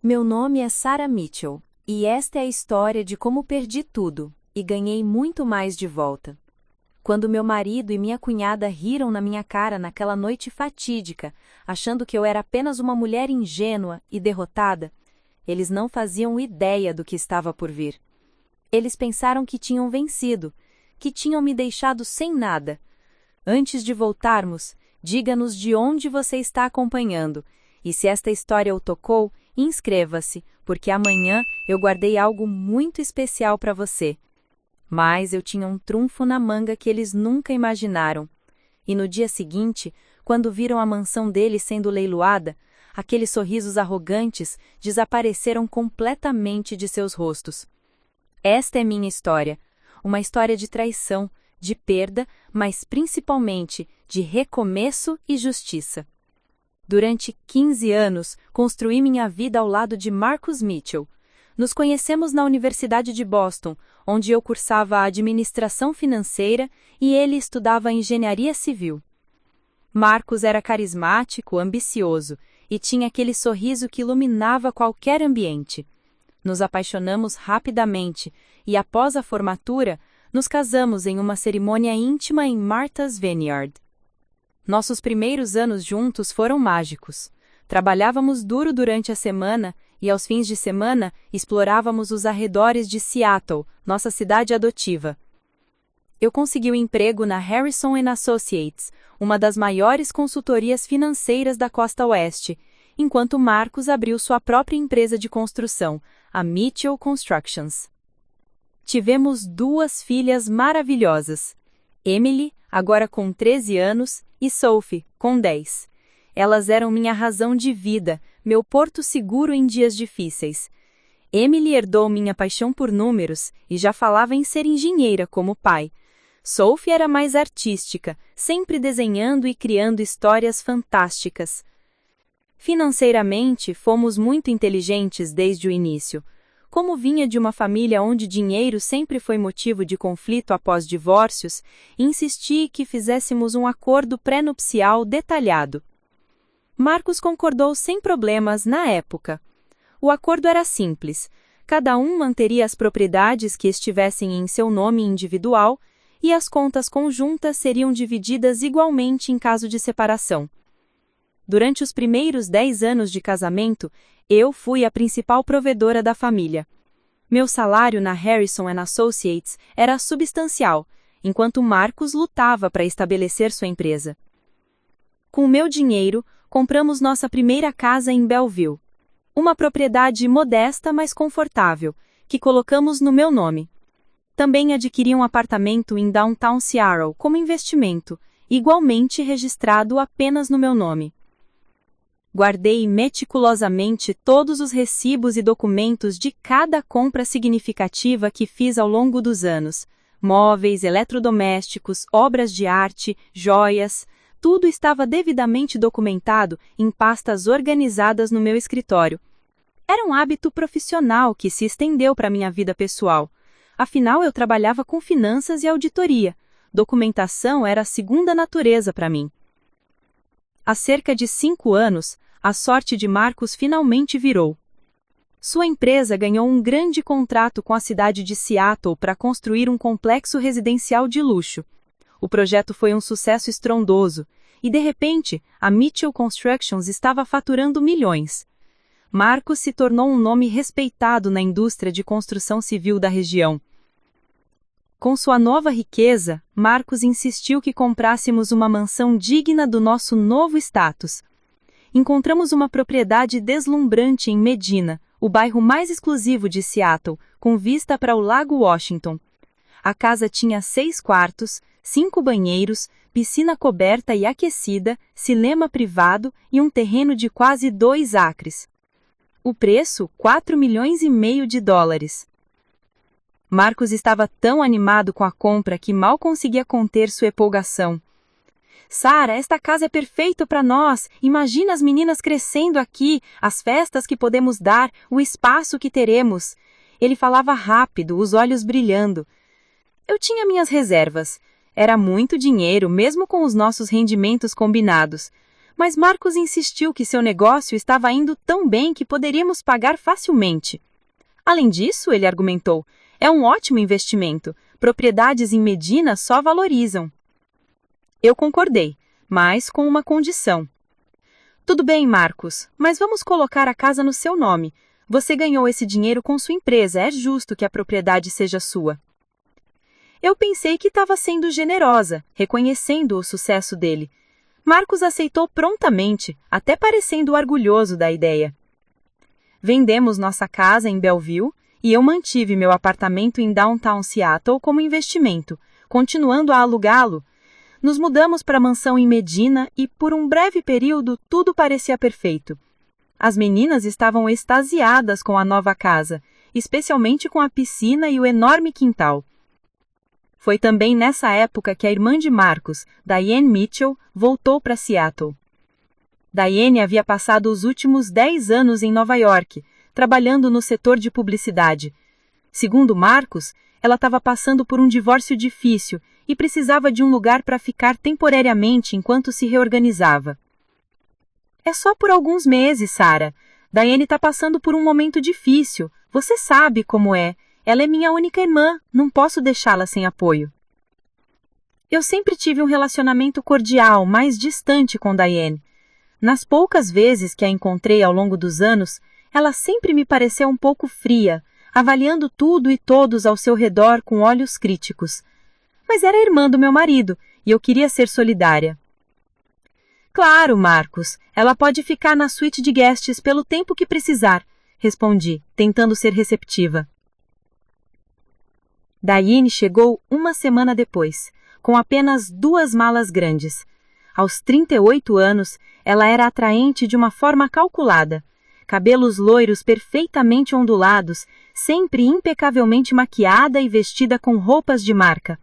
Meu nome é Sarah Mitchell, e esta é a história de como perdi tudo e ganhei muito mais de volta. Quando meu marido e minha cunhada riram na minha cara naquela noite fatídica, achando que eu era apenas uma mulher ingênua e derrotada, eles não faziam ideia do que estava por vir. Eles pensaram que tinham vencido, que tinham me deixado sem nada. Antes de voltarmos, diga-nos de onde você está acompanhando, e se esta história o tocou, inscreva-se, porque amanhã eu guardei algo muito especial para você. Mas eu tinha um trunfo na manga que eles nunca imaginaram. E no dia seguinte, quando viram a mansão dele sendo leiloada, aqueles sorrisos arrogantes desapareceram completamente de seus rostos. Esta é minha história, uma história de traição, de perda, mas principalmente de recomeço e justiça. Durante 15 anos, construí minha vida ao lado de Marcus Mitchell. Nos conhecemos na Universidade de Boston, onde eu cursava administração financeira e ele estudava engenharia civil. Marcus era carismático, ambicioso e tinha aquele sorriso que iluminava qualquer ambiente. Nos apaixonamos rapidamente e, após a formatura, nos casamos em uma cerimônia íntima em Martha's Vineyard. Nossos primeiros anos juntos foram mágicos. Trabalhávamos duro durante a semana e, aos fins de semana, explorávamos os arredores de Seattle, nossa cidade adotiva. Eu consegui um emprego na Harrison & Associates, uma das maiores consultorias financeiras da Costa Oeste, enquanto Marcus abriu sua própria empresa de construção, a Mitchell Constructions. Tivemos 2 filhas maravilhosas, Emily, agora com 13 anos, e Sophie, com 10. Elas eram minha razão de vida, meu porto seguro em dias difíceis. Emily herdou minha paixão por números e já falava em ser engenheira como o pai. Sophie era mais artística, sempre desenhando e criando histórias fantásticas. Financeiramente, fomos muito inteligentes desde o início. Como vinha de uma família onde dinheiro sempre foi motivo de conflito após divórcios, insisti que fizéssemos um acordo pré-nupcial detalhado. Marcus concordou sem problemas na época. O acordo era simples: cada um manteria as propriedades que estivessem em seu nome individual e as contas conjuntas seriam divididas igualmente em caso de separação. Durante os primeiros 10 anos de casamento, eu fui a principal provedora da família. Meu salário na Harrison & Associates era substancial, enquanto Marcus lutava para estabelecer sua empresa. Com o meu dinheiro, compramos nossa primeira casa em Belleville. Uma propriedade modesta, mas confortável, que colocamos no meu nome. Também adquiri um apartamento em Downtown Seattle como investimento, igualmente registrado apenas no meu nome. Guardei meticulosamente todos os recibos e documentos de cada compra significativa que fiz ao longo dos anos. Móveis, eletrodomésticos, obras de arte, joias, tudo estava devidamente documentado em pastas organizadas no meu escritório. Era um hábito profissional que se estendeu para minha vida pessoal. Afinal, eu trabalhava com finanças e auditoria. Documentação era a segunda natureza para mim. Há cerca de 5 anos, a sorte de Marcus finalmente virou. Sua empresa ganhou um grande contrato com a cidade de Seattle para construir um complexo residencial de luxo. O projeto foi um sucesso estrondoso, e de repente, a Mitchell Constructions estava faturando milhões. Marcus se tornou um nome respeitado na indústria de construção civil da região. Com sua nova riqueza, Marcus insistiu que comprássemos uma mansão digna do nosso novo status. Encontramos uma propriedade deslumbrante em Medina, o bairro mais exclusivo de Seattle, com vista para o Lago Washington. A casa tinha 6 quartos, 5 banheiros, piscina coberta e aquecida, cinema privado e um terreno de quase 2 acres. O preço, $4,5 milhões. Marcus estava tão animado com a compra que mal conseguia conter sua empolgação. Sarah, esta casa é perfeita para nós. Imagina as meninas crescendo aqui, as festas que podemos dar, o espaço que teremos. Ele falava rápido, os olhos brilhando. Eu tinha minhas reservas. Era muito dinheiro, mesmo com os nossos rendimentos combinados. Mas Marcos insistiu que seu negócio estava indo tão bem que poderíamos pagar facilmente. Além disso, ele argumentou, é um ótimo investimento. Propriedades em Medina só valorizam. Eu concordei, mas com uma condição. Tudo bem, Marcos, mas vamos colocar a casa no seu nome. Você ganhou esse dinheiro com sua empresa, é justo que a propriedade seja sua. Eu pensei que estava sendo generosa, reconhecendo o sucesso dele. Marcos aceitou prontamente, até parecendo orgulhoso da ideia. Vendemos nossa casa em Belleville e eu mantive meu apartamento em Downtown Seattle como investimento, continuando a alugá-lo. Nos mudamos para a mansão em Medina e, por um breve período, tudo parecia perfeito. As meninas estavam extasiadas com a nova casa, especialmente com a piscina e o enorme quintal. Foi também nessa época que a irmã de Marcos, Diane Mitchell, voltou para Seattle. Diane havia passado os últimos 10 anos em Nova York, trabalhando no setor de publicidade. Segundo Marcos, ela estava passando por um divórcio difícil e precisava de um lugar para ficar temporariamente enquanto se reorganizava. É só por alguns meses, Sarah. Diane está passando por um momento difícil. Você sabe como é. Ela é minha única irmã, não posso deixá-la sem apoio. Eu sempre tive um relacionamento cordial, mais distante com Diane. Nas poucas vezes que a encontrei ao longo dos anos, ela sempre me pareceu um pouco fria, avaliando tudo e todos ao seu redor com olhos críticos. Mas era a irmã do meu marido, e eu queria ser solidária. Claro, Marcos, ela pode ficar na suíte de guests pelo tempo que precisar, respondi, tentando ser receptiva. Diane chegou uma semana depois, com apenas 2 malas grandes. Aos 38 anos, ela era atraente de uma forma calculada. Cabelos loiros perfeitamente ondulados, sempre impecavelmente maquiada e vestida com roupas de marca.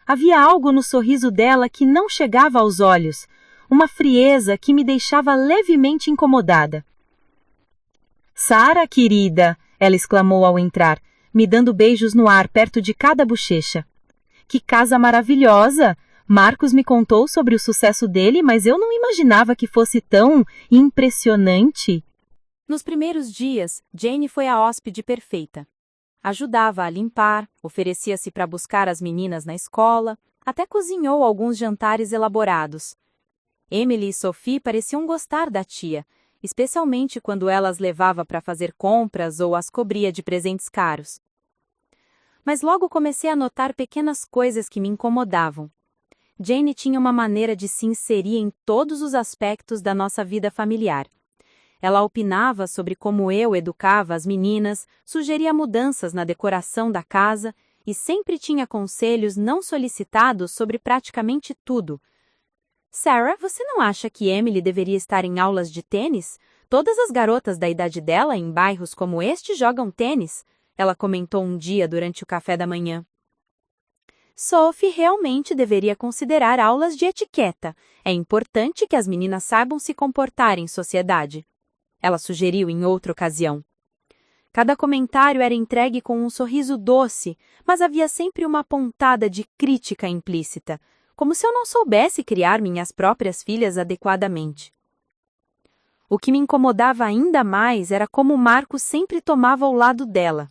Havia algo no sorriso dela que não chegava aos olhos, uma frieza que me deixava levemente incomodada. Sarah, querida, ela exclamou ao entrar, me dando beijos no ar perto de cada bochecha. Que casa maravilhosa! Marcos me contou sobre o sucesso dele, mas eu não imaginava que fosse tão impressionante. Nos primeiros dias, Jane foi a hóspede perfeita. Ajudava a limpar, oferecia-se para buscar as meninas na escola, até cozinhou alguns jantares elaborados. Emily e Sophie pareciam gostar da tia, especialmente quando ela as levava para fazer compras ou as cobria de presentes caros. Mas logo comecei a notar pequenas coisas que me incomodavam. Jane tinha uma maneira de se inserir em todos os aspectos da nossa vida familiar. Ela opinava sobre como eu educava as meninas, sugeria mudanças na decoração da casa e sempre tinha conselhos não solicitados sobre praticamente tudo. Sarah, você não acha que Emily deveria estar em aulas de tênis? Todas as garotas da idade dela em bairros como este jogam tênis, ela comentou um dia durante o café da manhã. Sophie realmente deveria considerar aulas de etiqueta. É importante que as meninas saibam se comportar em sociedade, ela sugeriu em outra ocasião. Cada comentário era entregue com um sorriso doce, mas havia sempre uma pontada de crítica implícita, como se eu não soubesse criar minhas próprias filhas adequadamente. O que me incomodava ainda mais era como Marcos sempre tomava o lado dela.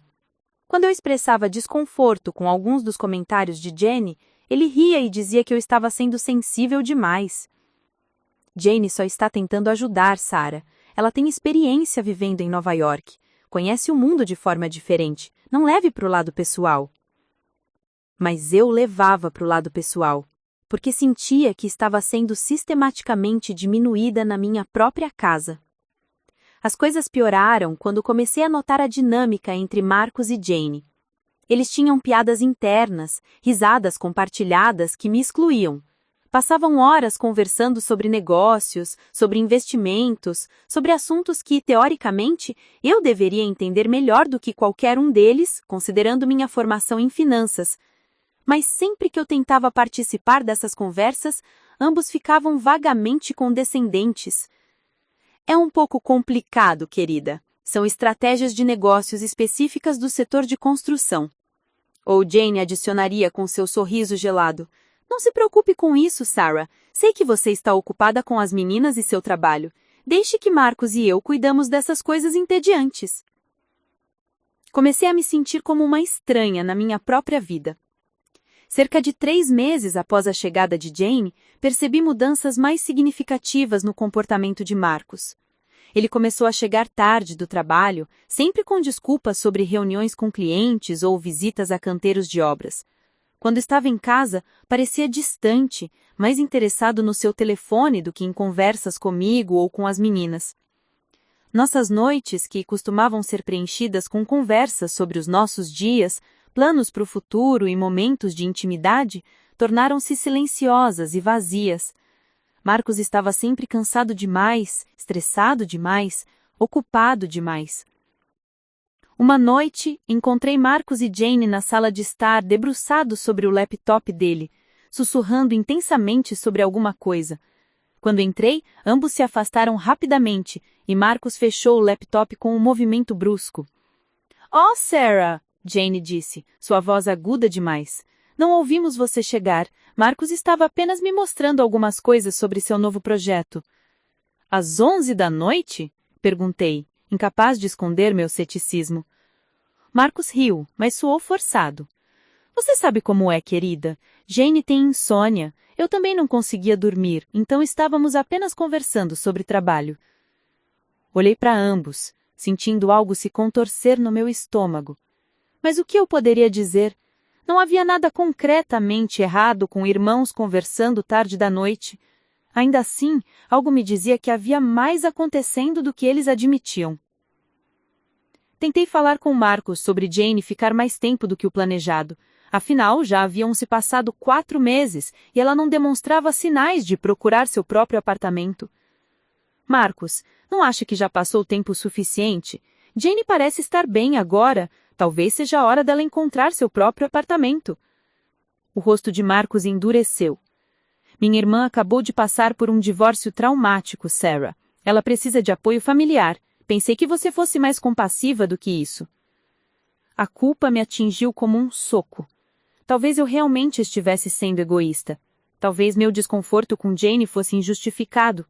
Quando eu expressava desconforto com alguns dos comentários de Jane, ele ria e dizia que eu estava sendo sensível demais. Jane só está tentando ajudar Sarah. Ela tem experiência vivendo em Nova York. Conhece o mundo de forma diferente. Não leve para o lado pessoal. Mas eu levava para o lado pessoal, porque sentia que estava sendo sistematicamente diminuída na minha própria casa. As coisas pioraram quando comecei a notar a dinâmica entre Marcos e Jane. Eles tinham piadas internas, risadas compartilhadas que me excluíam. Passavam horas conversando sobre negócios, sobre investimentos, sobre assuntos que, teoricamente, eu deveria entender melhor do que qualquer um deles, considerando minha formação em finanças. Mas sempre que eu tentava participar dessas conversas, ambos ficavam vagamente condescendentes. É um pouco complicado, querida. São estratégias de negócios específicas do setor de construção. Ou Jane adicionaria com seu sorriso gelado. Não se preocupe com isso, Sarah. Sei que você está ocupada com as meninas e seu trabalho. Deixe que Marcos e eu cuidamos dessas coisas entediantes. Comecei a me sentir como uma estranha na minha própria vida. Cerca de 3 meses após a chegada de Jane, percebi mudanças mais significativas no comportamento de Marcos. Ele começou a chegar tarde do trabalho, sempre com desculpas sobre reuniões com clientes ou visitas a canteiros de obras. Quando estava em casa, parecia distante, mais interessado no seu telefone do que em conversas comigo ou com as meninas. Nossas noites, que costumavam ser preenchidas com conversas sobre os nossos dias, planos para o futuro e momentos de intimidade, tornaram-se silenciosas e vazias. Marcos estava sempre cansado demais, estressado demais, ocupado demais. Uma noite, encontrei Marcos e Jane na sala de estar debruçados sobre o laptop dele, sussurrando intensamente sobre alguma coisa. Quando entrei, ambos se afastaram rapidamente e Marcos fechou o laptop com um movimento brusco. "Oh, Sarah!" Jane disse, sua voz aguda demais. "Não ouvimos você chegar. Marcos estava apenas me mostrando algumas coisas sobre seu novo projeto." "Às 11 da noite?" perguntei, incapaz de esconder meu ceticismo. Marcos riu, mas soou forçado. "Você sabe como é, querida. Jane tem insônia. Eu também não conseguia dormir, então estávamos apenas conversando sobre trabalho." Olhei para ambos, sentindo algo se contorcer no meu estômago. Mas o que eu poderia dizer? Não havia nada concretamente errado com irmãos conversando tarde da noite. Ainda assim, algo me dizia que havia mais acontecendo do que eles admitiam. Tentei falar com Marcos sobre Jane ficar mais tempo do que o planejado. Afinal, já haviam se passado 4 meses e ela não demonstrava sinais de procurar seu próprio apartamento. "Marcos, não acha que já passou tempo suficiente? Jane parece estar bem agora. Talvez seja a hora dela encontrar seu próprio apartamento." O rosto de Marcos endureceu. "Minha irmã acabou de passar por um divórcio traumático, Sarah. Ela precisa de apoio familiar. Pensei que você fosse mais compassiva do que isso." A culpa me atingiu como um soco. Talvez eu realmente estivesse sendo egoísta. Talvez meu desconforto com Jane fosse injustificado.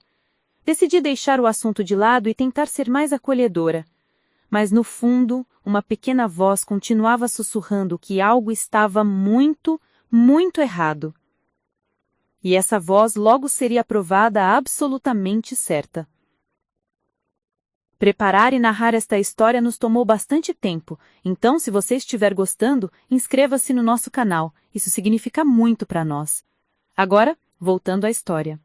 Decidi deixar o assunto de lado e tentar ser mais acolhedora. Mas no fundo, uma pequena voz continuava sussurrando que algo estava muito, muito errado. E essa voz logo seria provada absolutamente certa. Preparar e narrar esta história nos tomou bastante tempo, então se você estiver gostando, inscreva-se no nosso canal, isso significa muito para nós. Agora, voltando à história.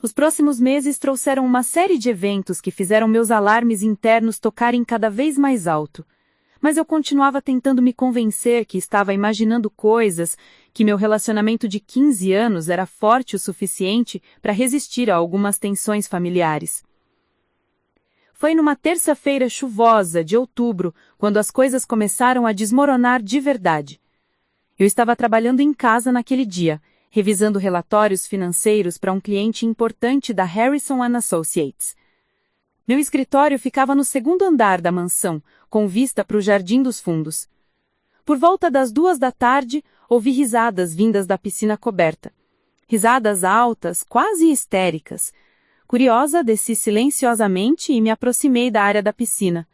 Os próximos meses trouxeram uma série de eventos que fizeram meus alarmes internos tocarem cada vez mais alto. Mas eu continuava tentando me convencer que estava imaginando coisas, que meu relacionamento de 15 anos era forte o suficiente para resistir a algumas tensões familiares. Foi numa terça-feira chuvosa de outubro, quando as coisas começaram a desmoronar de verdade. Eu estava trabalhando em casa naquele dia, revisando relatórios financeiros para um cliente importante da Harrison & Associates. Meu escritório ficava no 2º andar da mansão, com vista para o Jardim dos Fundos. Por volta das 2 da tarde, ouvi risadas vindas da piscina coberta. Risadas altas, quase histéricas. Curiosa, desci silenciosamente e me aproximei da área da piscina.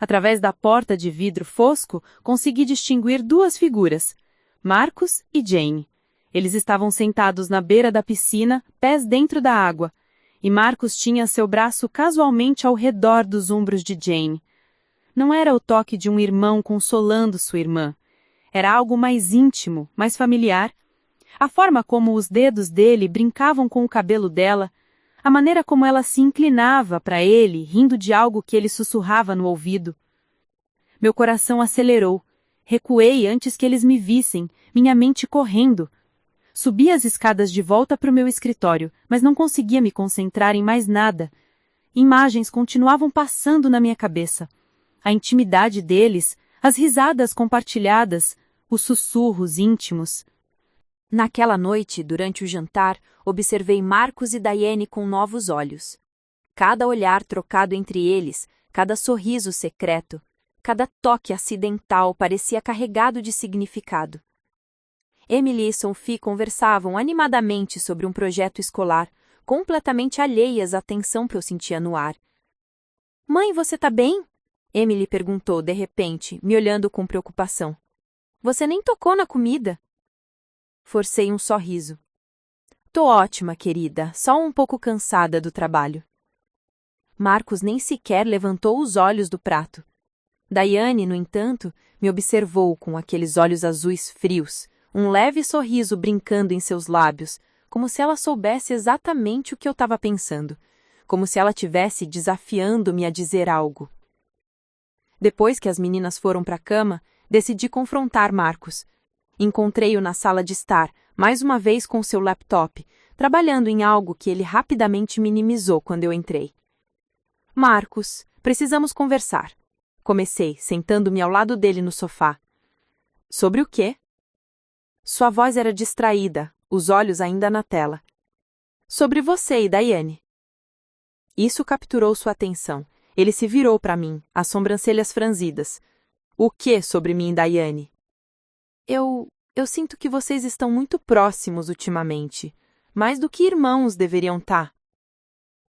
Através da porta de vidro fosco, consegui distinguir 2 figuras, Marcos e Jane. Eles estavam sentados na beira da piscina, pés dentro da água, e Marcos tinha seu braço casualmente ao redor dos ombros de Jane. Não era o toque de um irmão consolando sua irmã. Era algo mais íntimo, mais familiar. A forma como os dedos dele brincavam com o cabelo dela, a maneira como ela se inclinava para ele, rindo de algo que ele sussurrava no ouvido. Meu coração acelerou. Recuei antes que eles me vissem, minha mente correndo. Subi as escadas de volta para o meu escritório, mas não conseguia me concentrar em mais nada. Imagens continuavam passando na minha cabeça. A intimidade deles, as risadas compartilhadas, os sussurros íntimos. Naquela noite, durante o jantar, observei Marcos e Diane com novos olhos. Cada olhar trocado entre eles, cada sorriso secreto, cada toque acidental parecia carregado de significado. Emily e Sophie conversavam animadamente sobre um projeto escolar, completamente alheias à tensão que eu sentia no ar. Mãe, você tá bem? Emily perguntou de repente, me olhando com preocupação. Você nem tocou na comida. Forcei um sorriso. Tô ótima, querida, só um pouco cansada do trabalho. Marcos nem sequer levantou os olhos do prato. Daiane, no entanto, me observou com aqueles olhos azuis frios, um leve sorriso brincando em seus lábios, como se ela soubesse exatamente o que eu estava pensando, como se ela tivesse desafiando-me a dizer algo. Depois que as meninas foram para a cama, decidi confrontar Marcos. Encontrei-o na sala de estar, mais uma vez com seu laptop, trabalhando em algo que ele rapidamente minimizou quando eu entrei. Marcos, precisamos conversar. Comecei, sentando-me ao lado dele no sofá. Sobre o quê? Sua voz era distraída, os olhos ainda na tela. Sobre você e Daiane. Isso capturou sua atenção. Ele se virou para mim, as sobrancelhas franzidas. O que sobre mim e Daiane? Eu sinto que vocês estão muito próximos ultimamente. Mais do que irmãos deveriam estar.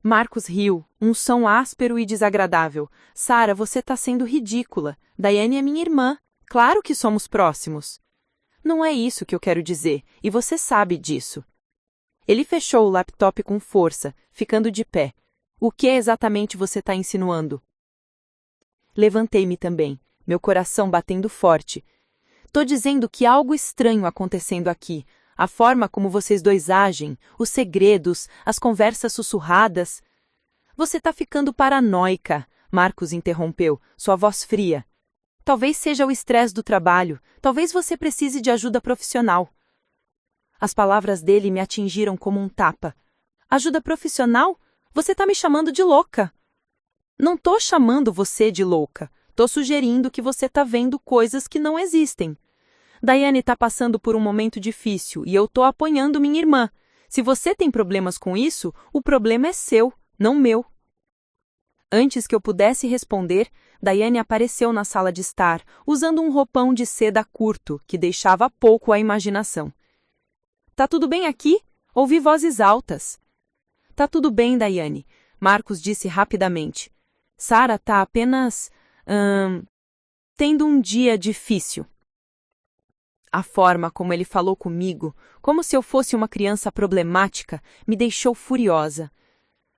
Marcos riu, um som áspero e desagradável. Sara, você tá sendo ridícula. Daiane é minha irmã. Claro que somos próximos. Não é isso que eu quero dizer, e você sabe disso. Ele fechou o laptop com força, ficando de pé. O que exatamente você está insinuando? Levantei-me também, meu coração batendo forte. Tô dizendo que há algo estranho acontecendo aqui. A forma como vocês dois agem, os segredos, as conversas sussurradas. Você tá ficando paranoica, Marcos interrompeu, sua voz fria. Talvez seja o estresse do trabalho, talvez você precise de ajuda profissional. As palavras dele me atingiram como um tapa. Ajuda profissional? Você tá me chamando de louca. Não tô chamando você de louca, tô sugerindo que você tá vendo coisas que não existem. Daiane tá passando por um momento difícil e eu tô apoiando minha irmã. Se você tem problemas com isso, o problema é seu, não meu. Antes que eu pudesse responder, Daiane apareceu na sala de estar, usando um roupão de seda curto, que deixava pouco à imaginação. Tá tudo bem aqui? Ouvi vozes altas. Tá tudo bem, Daiane, Marcos disse rapidamente. Sara tá apenas... tendo um dia difícil. A forma como ele falou comigo, como se eu fosse uma criança problemática, me deixou furiosa.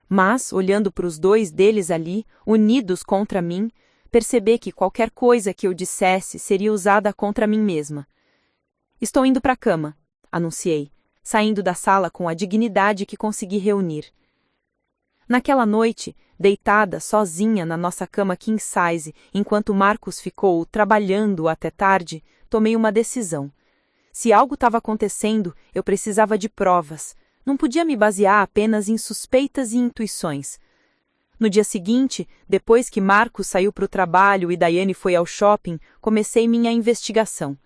Mas, olhando para os dois deles ali, unidos contra mim, percebi que qualquer coisa que eu dissesse seria usada contra mim mesma. Estou indo para a cama, anunciei, saindo da sala com a dignidade que consegui reunir. Naquela noite, deitada sozinha na nossa cama king size, enquanto Marcos ficou trabalhando até tarde, tomei uma decisão. Se algo estava acontecendo, eu precisava de provas. Não podia me basear apenas em suspeitas e intuições. No dia seguinte, depois que Marcos saiu para o trabalho e Daiane foi ao shopping, comecei minha investigação.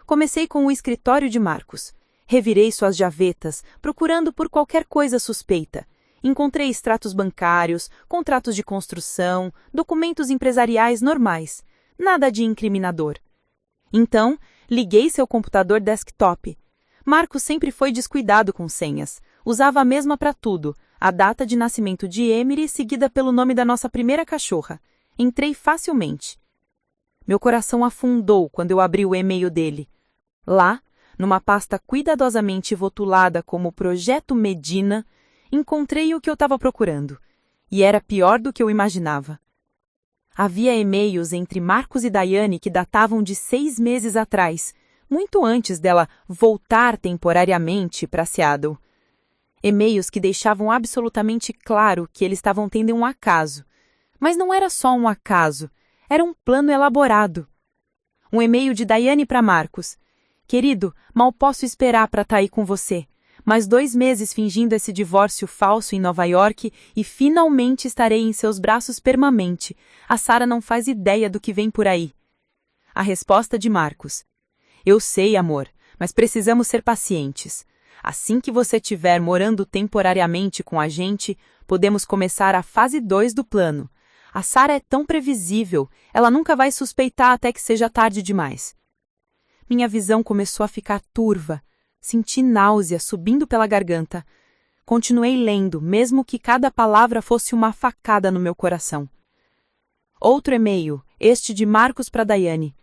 Comecei com o escritório de Marcos. Revirei suas gavetas, procurando por qualquer coisa suspeita. Encontrei extratos bancários, contratos de construção, documentos empresariais normais. Nada de incriminador. Então, liguei seu computador desktop. Marcos sempre foi descuidado com senhas. Usava a mesma para tudo, a data de nascimento de Emily seguida pelo nome da nossa primeira cachorra. Entrei facilmente. Meu coração afundou quando eu abri o e-mail dele. Lá, numa pasta cuidadosamente rotulada como Projeto Medina, encontrei o que eu estava procurando. E era pior do que eu imaginava. Havia e-mails entre Marcos e Daiane que datavam de 6 meses atrás, muito antes dela voltar temporariamente para Seattle. E-mails que deixavam absolutamente claro que eles estavam tendo um acaso. Mas não era só um acaso, era um plano elaborado. Um e-mail de Daiane para Marcos. Querido, mal posso esperar para estar aí com você. Mais 2 meses fingindo esse divórcio falso em Nova York e finalmente estarei em seus braços permanente. A Sara não faz ideia do que vem por aí. A resposta de Marcos. Eu sei, amor, mas precisamos ser pacientes. Assim que você estiver morando temporariamente com a gente, podemos começar a fase 2 do plano. A Sara é tão previsível, ela nunca vai suspeitar até que seja tarde demais. Minha visão começou a ficar turva. Senti náusea subindo pela garganta. Continuei lendo, mesmo que cada palavra fosse uma facada no meu coração. Outro e-mail, este de Marcos para Daiane.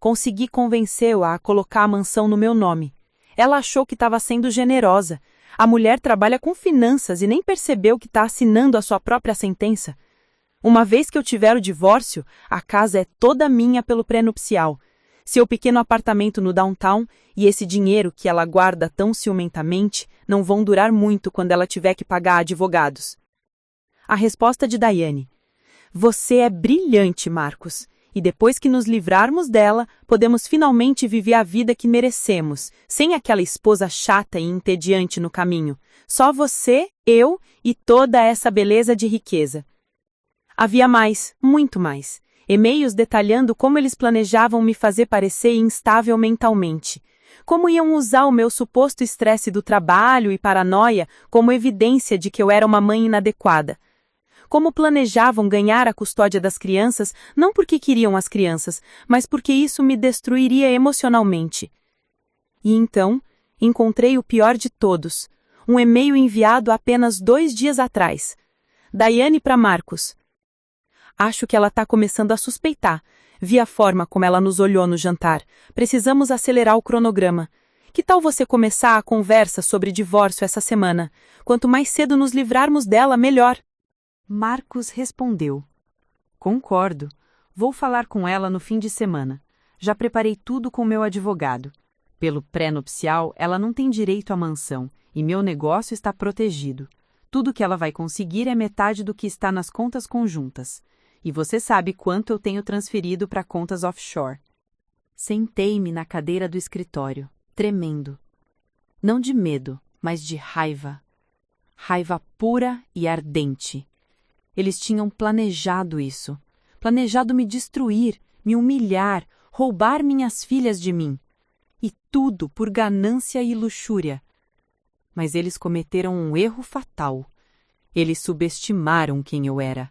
Consegui convencê-la a colocar a mansão no meu nome. Ela achou que estava sendo generosa. A mulher trabalha com finanças e nem percebeu que está assinando a sua própria sentença. Uma vez que eu tiver o divórcio, a casa é toda minha pelo pré-nupcial. Seu pequeno apartamento no downtown e esse dinheiro que ela guarda tão ciumentamente não vão durar muito quando ela tiver que pagar advogados. A resposta de Daiane. Você é brilhante, Marcos. E depois que nos livrarmos dela, podemos finalmente viver a vida que merecemos, sem aquela esposa chata e entediante no caminho. Só você, eu e toda essa beleza de riqueza. Havia mais, muito mais. E-mails detalhando como eles planejavam me fazer parecer instável mentalmente. Como iam usar o meu suposto estresse do trabalho e paranoia como evidência de que eu era uma mãe inadequada. Como planejavam ganhar a custódia das crianças, não porque queriam as crianças, mas porque isso me destruiria emocionalmente. E então, encontrei o pior de todos. Um e-mail enviado apenas 2 dias atrás. Daiane para Marcos. Acho que ela está começando a suspeitar. Vi a forma como ela nos olhou no jantar. Precisamos acelerar o cronograma. Que tal você começar a conversa sobre divórcio essa semana? Quanto mais cedo nos livrarmos dela, melhor. Marcos respondeu. Concordo. Vou falar com ela no fim de semana. Já preparei tudo com meu advogado. Pelo pré-nupcial, ela não tem direito à mansão e meu negócio está protegido. Tudo que ela vai conseguir é metade do que está nas contas conjuntas. E você sabe quanto eu tenho transferido para contas offshore. Sentei-me na cadeira do escritório, tremendo. Não de medo, mas de raiva. Raiva pura e ardente. Eles tinham planejado isso. Planejado me destruir, me humilhar, roubar minhas filhas de mim. E tudo por ganância e luxúria. Mas eles cometeram um erro fatal. Eles subestimaram quem eu era.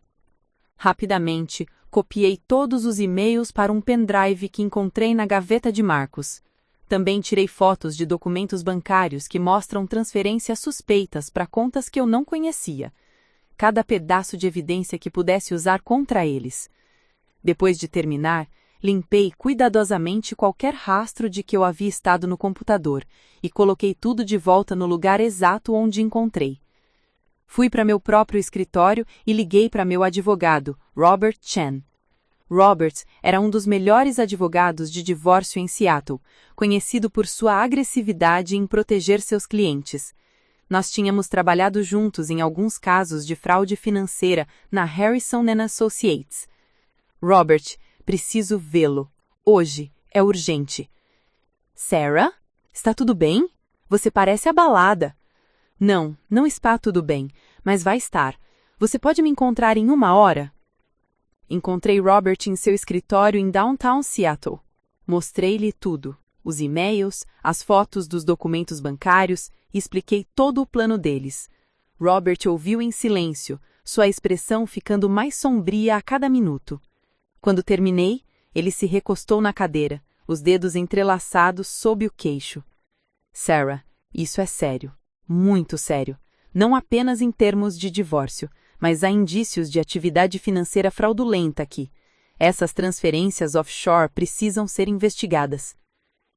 Rapidamente, copiei todos os e-mails para um pendrive que encontrei na gaveta de Marcos. Também tirei fotos de documentos bancários que mostram transferências suspeitas para contas que eu não conhecia. Cada pedaço de evidência que pudesse usar contra eles. Depois de terminar, limpei cuidadosamente qualquer rastro de que eu havia estado no computador e coloquei tudo de volta no lugar exato onde encontrei. Fui para meu próprio escritório e liguei para meu advogado, Robert Chen. Robert era um dos melhores advogados de divórcio em Seattle, conhecido por sua agressividade em proteger seus clientes. Nós tínhamos trabalhado juntos em alguns casos de fraude financeira na Harrison & Associates. Robert, preciso vê-lo. Hoje. É urgente. Sarah? Está tudo bem? Você parece abalada. Não, não está tudo bem, mas vai estar. Você pode me encontrar em 1 hora? Encontrei Robert em seu escritório em Downtown Seattle. Mostrei-lhe tudo. Os e-mails, as fotos dos documentos bancários, e expliquei todo o plano deles. Robert ouviu em silêncio, sua expressão ficando mais sombria a cada minuto. Quando terminei, ele se recostou na cadeira, os dedos entrelaçados sob o queixo. Sarah, isso é sério, muito sério. Não apenas em termos de divórcio, mas há indícios de atividade financeira fraudulenta aqui. Essas transferências offshore precisam ser investigadas.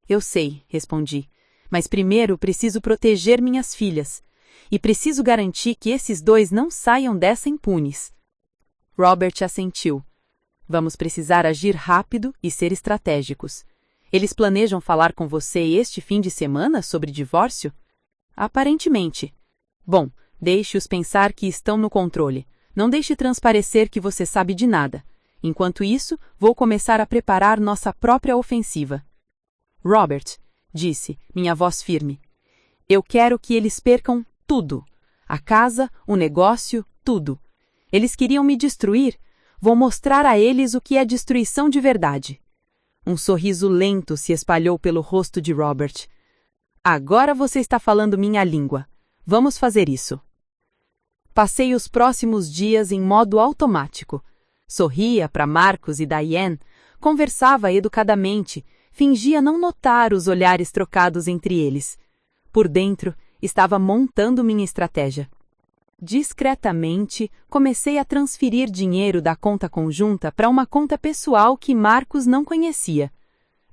Eu sei, respondi, mas primeiro preciso proteger minhas filhas. E preciso garantir que esses 2 não saiam dessa impunes. Robert assentiu. Vamos precisar agir rápido e ser estratégicos. Eles planejam falar com você este fim de semana sobre divórcio? Aparentemente. Bom, deixe-os pensar que estão no controle. Não deixe transparecer que você sabe de nada. Enquanto isso, vou começar a preparar nossa própria ofensiva. Robert, disse, minha voz firme. Eu quero que eles percam tudo. A casa, o negócio, tudo. Eles queriam me destruir. Vou mostrar a eles o que é destruição de verdade. Um sorriso lento se espalhou pelo rosto de Robert. Agora você está falando minha língua. Vamos fazer isso. Passei os próximos dias em modo automático. Sorria para Marcos e Diane, conversava educadamente, fingia não notar os olhares trocados entre eles. Por dentro, estava montando minha estratégia. Discretamente, comecei a transferir dinheiro da conta conjunta para uma conta pessoal que Marcos não conhecia.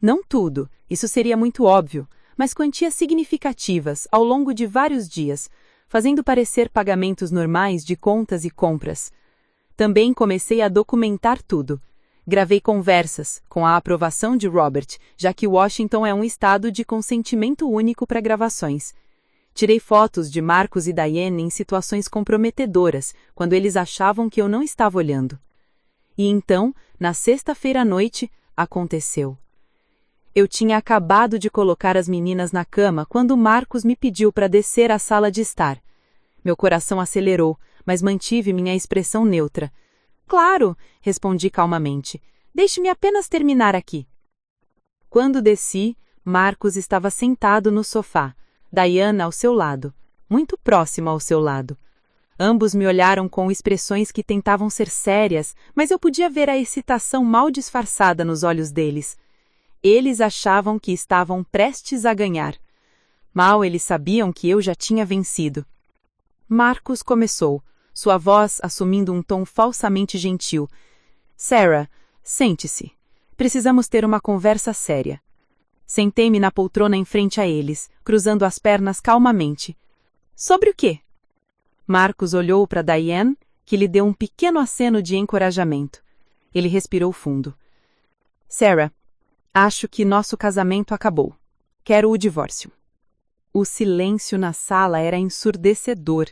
Não tudo, isso seria muito óbvio, mas quantias significativas ao longo de vários dias, fazendo parecer pagamentos normais de contas e compras. Também comecei a documentar tudo. Gravei conversas, com a aprovação de Robert, já que Washington é um estado de consentimento único para gravações. Tirei fotos de Marcos e Diane em situações comprometedoras, quando eles achavam que eu não estava olhando. E então, na sexta-feira à noite, aconteceu. Eu tinha acabado de colocar as meninas na cama quando Marcos me pediu para descer à sala de estar. Meu coração acelerou, mas mantive minha expressão neutra. Claro, respondi calmamente. Deixe-me apenas terminar aqui. Quando desci, Marcos estava sentado no sofá, Diana ao seu lado, muito próxima ao seu lado. Ambos me olharam com expressões que tentavam ser sérias, mas eu podia ver a excitação mal disfarçada nos olhos deles. Eles achavam que estavam prestes a ganhar. Mal eles sabiam que eu já tinha vencido. Marcos começou, sua voz assumindo um tom falsamente gentil. Sarah, sente-se. Precisamos ter uma conversa séria. Sentei-me na poltrona em frente a eles, cruzando as pernas calmamente. Sobre o quê? Marcos olhou para Diane, que lhe deu um pequeno aceno de encorajamento. Ele respirou fundo. Sarah, acho que nosso casamento acabou. Quero o divórcio. O silêncio na sala era ensurdecedor.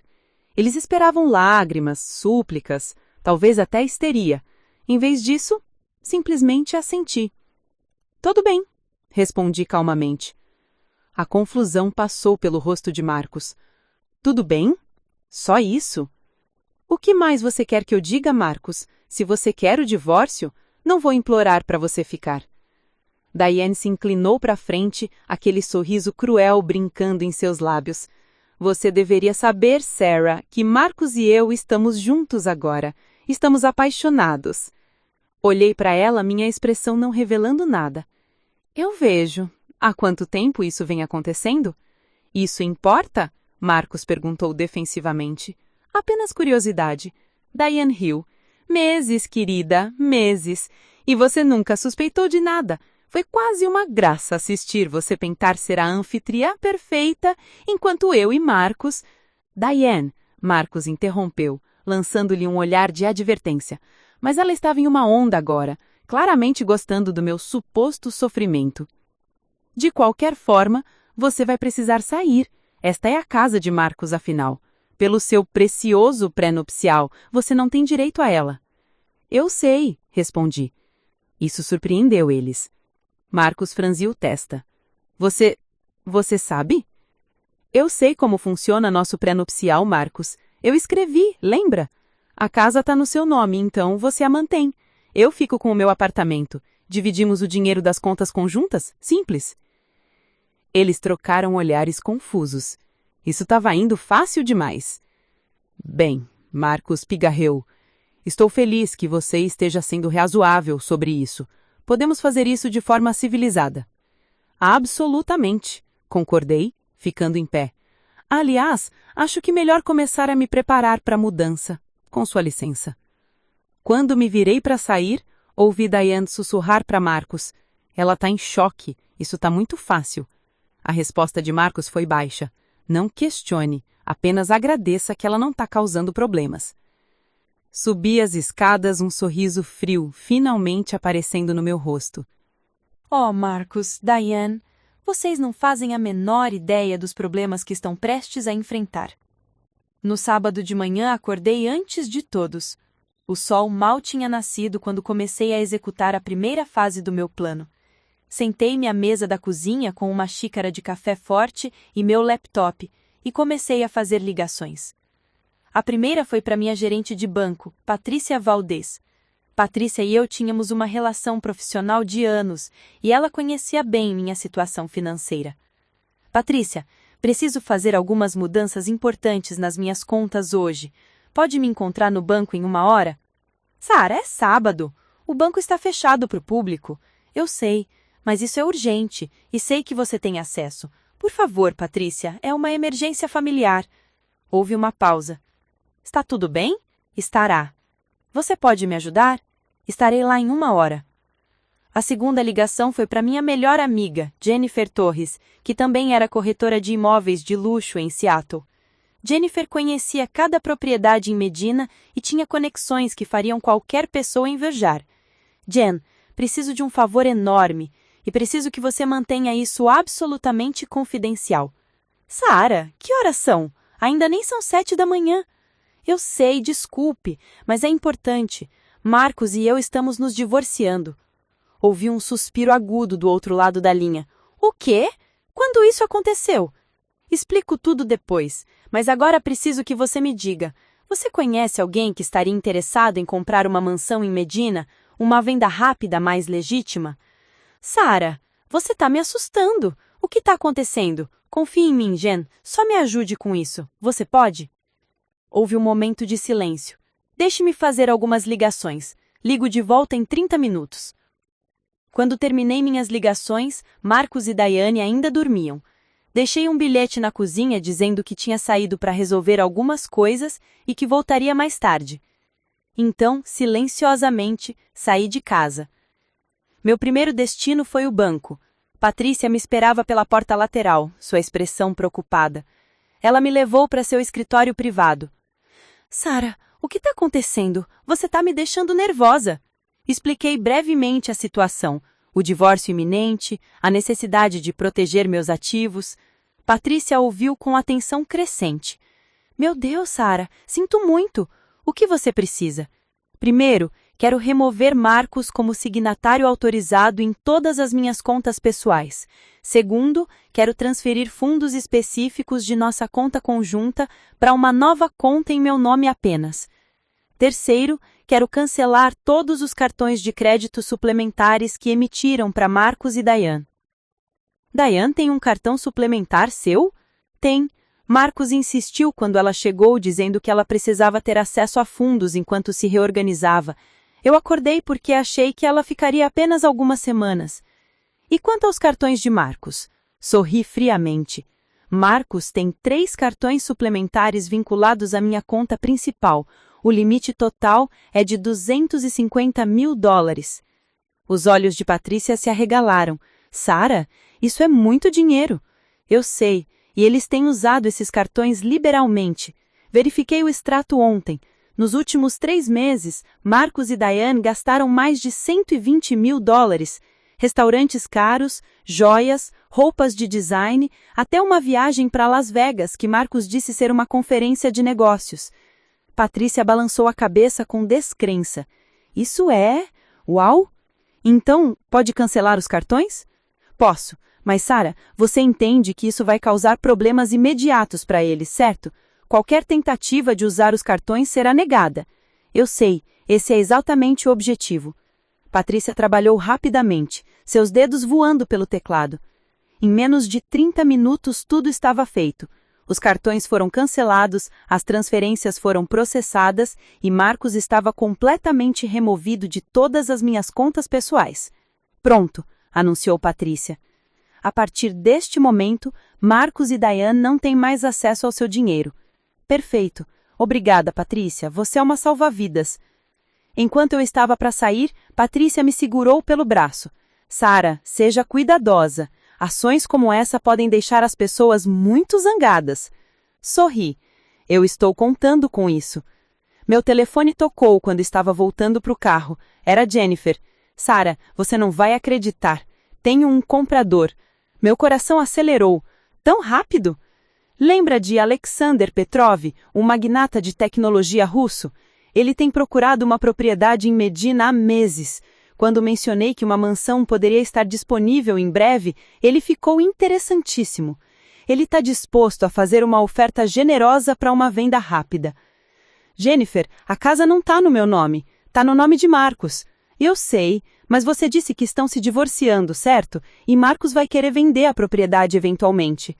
Eles esperavam lágrimas, súplicas, talvez até histeria. Em vez disso, simplesmente assenti. Tudo bem, respondi calmamente. A confusão passou pelo rosto de Marcos. Tudo bem? Só isso? O que mais você quer que eu diga, Marcos? Se você quer o divórcio, não vou implorar para você ficar. Diane se inclinou para frente, aquele sorriso cruel brincando em seus lábios. Você deveria saber, Sarah, que Marcos e eu estamos juntos agora. Estamos apaixonados. Olhei para ela, minha expressão não revelando nada. Eu vejo. Há quanto tempo isso vem acontecendo? Isso importa? Marcos perguntou defensivamente. Apenas curiosidade. Diane riu. Meses, querida, meses. E você nunca suspeitou de nada. Foi quase uma graça assistir você tentar ser a anfitriã perfeita, enquanto eu e Marcos... Diane, Marcos interrompeu, lançando-lhe um olhar de advertência. Mas ela estava em uma onda agora, claramente gostando do meu suposto sofrimento. De qualquer forma, você vai precisar sair. Esta é a casa de Marcos, afinal. Pelo seu precioso pré-nupcial, você não tem direito a ela. Eu sei, respondi. Isso surpreendeu eles. Marcos franziu testa. Você sabe? Eu sei como funciona nosso pré-nupcial, Marcos. Eu escrevi, lembra? A casa está no seu nome, então você a mantém. Eu fico com o meu apartamento. Dividimos o dinheiro das contas conjuntas? Simples. Eles trocaram olhares confusos. Isso estava indo fácil demais. Bem, Marcos pigarreou. Estou feliz que você esteja sendo razoável sobre isso. Podemos fazer isso de forma civilizada. Absolutamente, concordei, ficando em pé. Aliás, acho que melhor começar a me preparar para a mudança, com sua licença. Quando me virei para sair, ouvi Diane sussurrar para Marcos. Ela está em choque, isso está muito fácil. A resposta de Marcos foi baixa. Não questione, apenas agradeça que ela não está causando problemas. Subi as escadas, um sorriso frio, finalmente aparecendo no meu rosto. Oh, Marcos, Diane, vocês não fazem a menor ideia dos problemas que estão prestes a enfrentar. No sábado de manhã acordei antes de todos. O sol mal tinha nascido quando comecei a executar a primeira fase do meu plano. Sentei-me à mesa da cozinha com uma xícara de café forte e meu laptop e comecei a fazer ligações. A primeira foi para minha gerente de banco, Patrícia Valdez. Patrícia e eu tínhamos uma relação profissional de anos e ela conhecia bem minha situação financeira. Patrícia, preciso fazer algumas mudanças importantes nas minhas contas hoje. Pode me encontrar no banco em 1 hora? Sara, é sábado. O banco está fechado para o público. Eu sei, mas isso é urgente, e sei que você tem acesso. Por favor, Patrícia, é uma emergência familiar. Houve uma pausa. Está tudo bem? Estará. Você pode me ajudar? Estarei lá em 1 hora. A segunda ligação foi para minha melhor amiga, Jennifer Torres, que também era corretora de imóveis de luxo em Seattle. Jennifer conhecia cada propriedade em Medina e tinha conexões que fariam qualquer pessoa invejar. Jen, preciso de um favor enorme e preciso que você mantenha isso absolutamente confidencial. Sara, que horas são? Ainda nem são 7 da manhã. Eu sei, desculpe, mas é importante. Marcos e eu estamos nos divorciando. Ouvi um suspiro agudo do outro lado da linha. O quê? Quando isso aconteceu? Explico tudo depois, mas agora preciso que você me diga. Você conhece alguém que estaria interessado em comprar uma mansão em Medina? Uma venda rápida mais legítima? Sara, você está me assustando. O que está acontecendo? Confie em mim, Jen. Só me ajude com isso. Você pode? Houve um momento de silêncio. Deixe-me fazer algumas ligações. Ligo de volta em 30 minutos. Quando terminei minhas ligações, Marcos e Daiane ainda dormiam. Deixei um bilhete na cozinha dizendo que tinha saído para resolver algumas coisas e que voltaria mais tarde. Então, silenciosamente, saí de casa. Meu primeiro destino foi o banco. Patrícia me esperava pela porta lateral, sua expressão preocupada. Ela me levou para seu escritório privado. Sara, o que está acontecendo? Você está me deixando nervosa. Expliquei brevemente a situação, o divórcio iminente, a necessidade de proteger meus ativos. Patrícia ouviu com atenção crescente. Meu Deus, Sara, sinto muito. O que você precisa? Primeiro, quero remover Marcos como signatário autorizado em todas as minhas contas pessoais. Segundo, quero transferir fundos específicos de nossa conta conjunta para uma nova conta em meu nome apenas. Terceiro, quero cancelar todos os cartões de crédito suplementares que emitiram para Marcos e Daiane. Daiane tem um cartão suplementar seu? Tem. Marcos insistiu quando ela chegou dizendo que ela precisava ter acesso a fundos enquanto se reorganizava. Eu acordei porque achei que ela ficaria apenas algumas semanas. E quanto aos cartões de Marcos? Sorri friamente. Marcos tem 3 cartões suplementares vinculados à minha conta principal. O limite total é de $250 mil. Os olhos de Patrícia se arregalaram. Sara, isso é muito dinheiro. Eu sei, e eles têm usado esses cartões liberalmente. Verifiquei o extrato ontem. Nos últimos 3 meses, Marcos e Daiane gastaram mais de $120 mil. Restaurantes caros, joias, roupas de design, até uma viagem para Las Vegas, que Marcos disse ser uma conferência de negócios. Patrícia balançou a cabeça com descrença. Isso é? Uau! Então, pode cancelar os cartões? Posso, mas Sara, você entende que isso vai causar problemas imediatos para eles, certo? Qualquer tentativa de usar os cartões será negada. Eu sei, esse é exatamente o objetivo. Patrícia trabalhou rapidamente, seus dedos voando pelo teclado. Em menos de 30 minutos tudo estava feito. Os cartões foram cancelados, as transferências foram processadas e Marcos estava completamente removido de todas as minhas contas pessoais. Pronto, anunciou Patrícia. A partir deste momento, Marcos e Daiane não têm mais acesso ao seu dinheiro. Perfeito. Obrigada, Patrícia. Você é uma salva-vidas. Enquanto eu estava para sair, Patrícia me segurou pelo braço. Sara, seja cuidadosa. Ações como essa podem deixar as pessoas muito zangadas. Sorri. Eu estou contando com isso. Meu telefone tocou quando estava voltando para o carro. Era Jennifer. Sara, você não vai acreditar. Tenho um comprador. Meu coração acelerou. Tão rápido? Lembra de Alexander Petrov, um magnata de tecnologia russo? Ele tem procurado uma propriedade em Medina há meses. Quando mencionei que uma mansão poderia estar disponível em breve, ele ficou interessantíssimo. Ele está disposto a fazer uma oferta generosa para uma venda rápida. Jennifer, a casa não está no meu nome. Está no nome de Marcos. Eu sei, mas você disse que estão se divorciando, certo? E Marcos vai querer vender a propriedade eventualmente.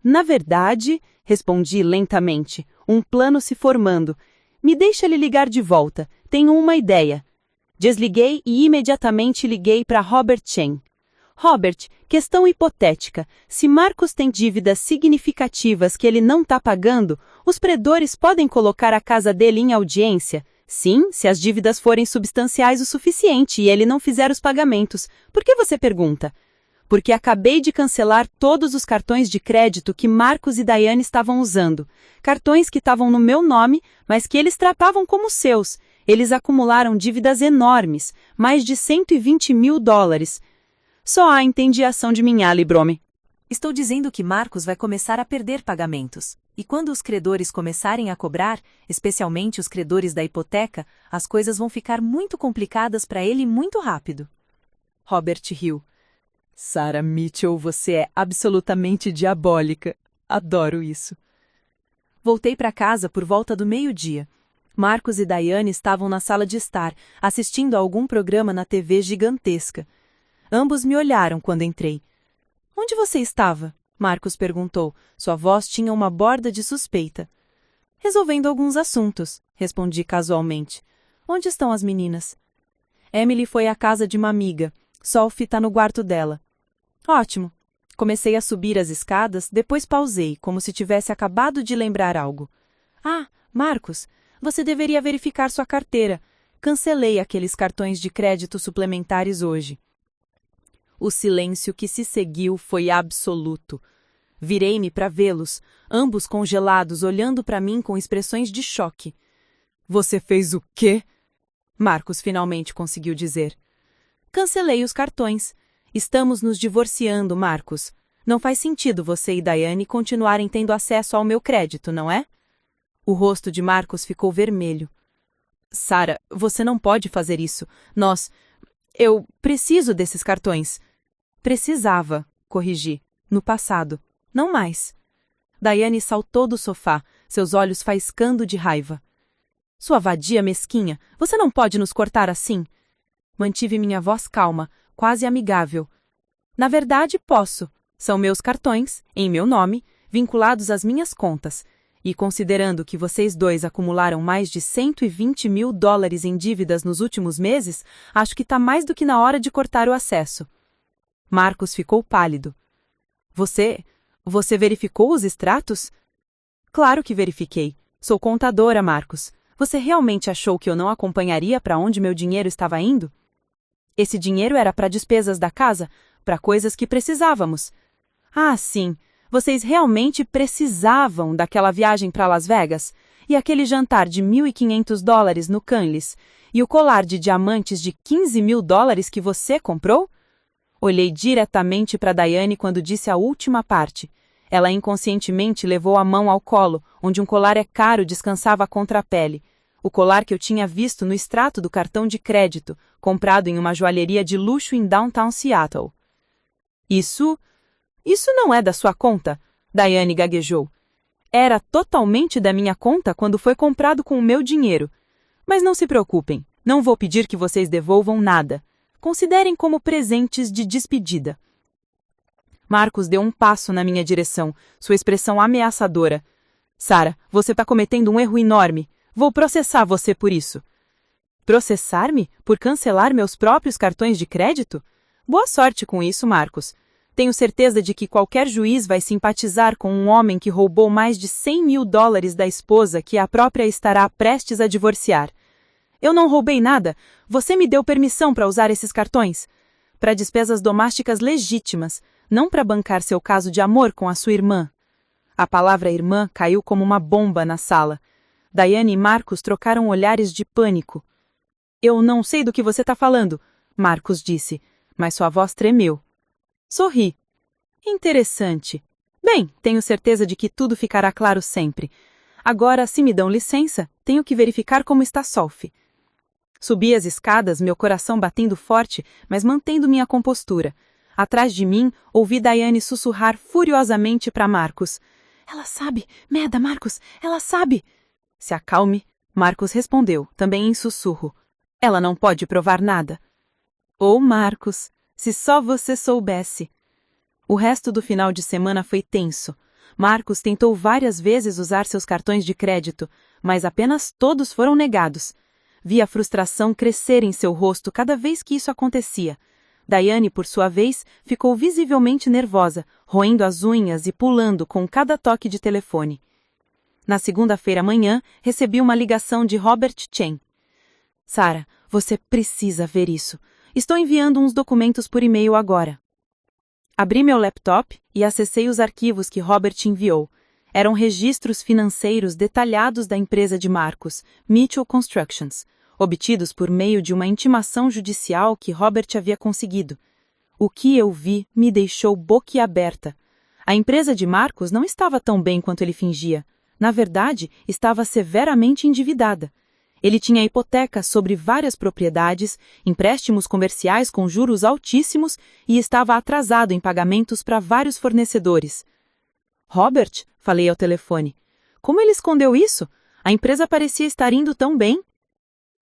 Na verdade, respondi lentamente, um plano se formando. Me deixa ele ligar de volta. Tenho uma ideia. Desliguei e imediatamente liguei para Robert Chen. Robert, questão hipotética. Se Marcos tem dívidas significativas que ele não está pagando, os credores podem colocar a casa dele em audiência? Sim, se as dívidas forem substanciais o suficiente e ele não fizer os pagamentos. Por que você pergunta? Porque acabei de cancelar todos os cartões de crédito que Marcos e Daiane estavam usando. Cartões que estavam no meu nome, mas que eles tratavam como seus. Eles acumularam dívidas enormes, mais de $120 mil. Só há entendiação de minha, Librome. Estou dizendo que Marcos vai começar a perder pagamentos. E quando os credores começarem a cobrar, especialmente os credores da hipoteca, as coisas vão ficar muito complicadas para ele muito rápido. Robert riu. Sarah Mitchell, você é absolutamente diabólica. Adoro isso. Voltei para casa por volta do meio-dia. Marcos e Daiane estavam na sala de estar, assistindo a algum programa na TV gigantesca. Ambos me olharam quando entrei. Onde você estava? Marcos perguntou. Sua voz tinha uma borda de suspeita. Resolvendo alguns assuntos, respondi casualmente. Onde estão as meninas? Emily foi à casa de uma amiga. Sophie está no quarto dela. Ótimo. Comecei a subir as escadas, depois pausei, como se tivesse acabado de lembrar algo. Ah, Marcos, você deveria verificar sua carteira. Cancelei aqueles cartões de crédito suplementares hoje. O silêncio que se seguiu foi absoluto. Virei-me para vê-los, ambos congelados, olhando para mim com expressões de choque. Você fez o quê? Marcos finalmente conseguiu dizer. Cancelei os cartões. Estamos nos divorciando, Marcos. Não faz sentido você e Daiane continuarem tendo acesso ao meu crédito, não é? O rosto de Marcos ficou vermelho. Sarah, você não pode fazer isso. Eu preciso desses cartões. Precisava, corrigi. No passado. Não mais. Daiane saltou do sofá, seus olhos faiscando de raiva. Sua vadia mesquinha, você não pode nos cortar assim. Mantive minha voz calma, quase amigável. Na verdade, posso. São meus cartões, em meu nome, vinculados às minhas contas. E considerando que vocês dois acumularam mais de $120 mil em dívidas nos últimos meses, acho que está mais do que na hora de cortar o acesso. Marcos ficou pálido. Você verificou os extratos? Claro que verifiquei. Sou contadora, Marcos. Você realmente achou que eu não acompanharia para onde meu dinheiro estava indo? Esse dinheiro era para despesas da casa, para coisas que precisávamos. Ah, sim, vocês realmente precisavam daquela viagem para Las Vegas, e aquele jantar de $1.500 no Canlis, e o colar de diamantes de $15 mil que você comprou? Olhei diretamente para Daiane quando disse a última parte. Ela inconscientemente levou a mão ao colo, onde um colar é caro descansava contra a pele. O colar que eu tinha visto no extrato do cartão de crédito, comprado em uma joalheria de luxo em Downtown Seattle. Isso não é da sua conta, Daiane gaguejou. Era totalmente da minha conta quando foi comprado com o meu dinheiro. Mas não se preocupem, não vou pedir que vocês devolvam nada. Considerem como presentes de despedida. Marcos deu um passo na minha direção, sua expressão ameaçadora. Sarah, você está cometendo um erro enorme. Vou processar você por isso. Processar-me? Por cancelar meus próprios cartões de crédito? Boa sorte com isso, Marcos. Tenho certeza de que qualquer juiz vai simpatizar com um homem que roubou mais de $100 mil da esposa que a própria estará prestes a divorciar. Eu não roubei nada. Você me deu permissão para usar esses cartões. Para despesas domésticas legítimas, não para bancar seu caso de amor com a sua irmã. A palavra irmã caiu como uma bomba na sala. Daiane e Marcos trocaram olhares de pânico. Eu não sei do que você está falando, Marcos disse, mas sua voz tremeu. Sorri. Interessante. Bem, tenho certeza de que tudo ficará claro sempre. Agora, se me dão licença, tenho que verificar como está Sophie. Subi as escadas, meu coração batendo forte, mas mantendo minha compostura. Atrás de mim, ouvi Daiane sussurrar furiosamente para Marcos. Ela sabe, merda, Marcos, ela sabe. Se acalme, Marcos respondeu, também em sussurro. Ela não pode provar nada. Oh, Marcos, se só você soubesse. O resto do final de semana foi tenso. Marcos tentou várias vezes usar seus cartões de crédito, mas apenas todos foram negados. Vi a frustração crescer em seu rosto cada vez que isso acontecia. Diane, por sua vez, ficou visivelmente nervosa, roendo as unhas e pulando com cada toque de telefone. Na segunda-feira à manhã, recebi uma ligação de Robert Chen. Sarah, você precisa ver isso. Estou enviando uns documentos por e-mail agora. Abri meu laptop e acessei os arquivos que Robert enviou. Eram registros financeiros detalhados da empresa de Marcus, Mitchell Constructions, obtidos por meio de uma intimação judicial que Robert havia conseguido. O que eu vi me deixou boquiaberta. A empresa de Marcus não estava tão bem quanto ele fingia. Na verdade, estava severamente endividada. Ele tinha hipotecas sobre várias propriedades, empréstimos comerciais com juros altíssimos e estava atrasado em pagamentos para vários fornecedores. Robert, falei ao telefone, como ele escondeu isso? A empresa parecia estar indo tão bem.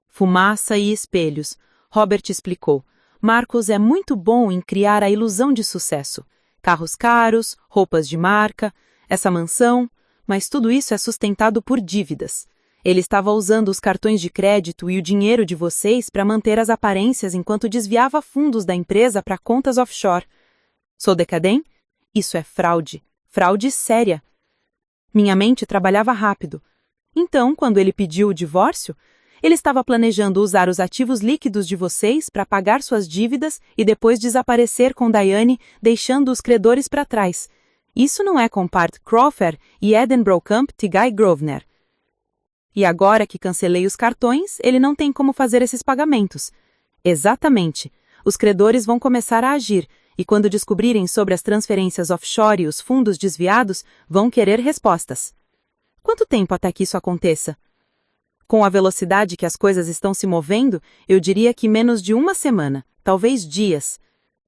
Fumaça e espelhos, Robert explicou. Marcus é muito bom em criar a ilusão de sucesso. Carros caros, roupas de marca, essa mansão, mas tudo isso é sustentado por dívidas. Ele estava usando os cartões de crédito e o dinheiro de vocês para manter as aparências enquanto desviava fundos da empresa para contas offshore. Sou decadente? Isso é fraude. Fraude séria. Minha mente trabalhava rápido. Então, quando ele pediu o divórcio, ele estava planejando usar os ativos líquidos de vocês para pagar suas dívidas e depois desaparecer com Diane, deixando os credores para trás. Isso não é com Part Crawford e Edinburgh Camp de Guy Grosvenor. E agora que cancelei os cartões, ele não tem como fazer esses pagamentos. Exatamente. Os credores vão começar a agir, e quando descobrirem sobre as transferências offshore e os fundos desviados, vão querer respostas. Quanto tempo até que isso aconteça? Com a velocidade que as coisas estão se movendo, eu diria que menos de uma semana, talvez dias.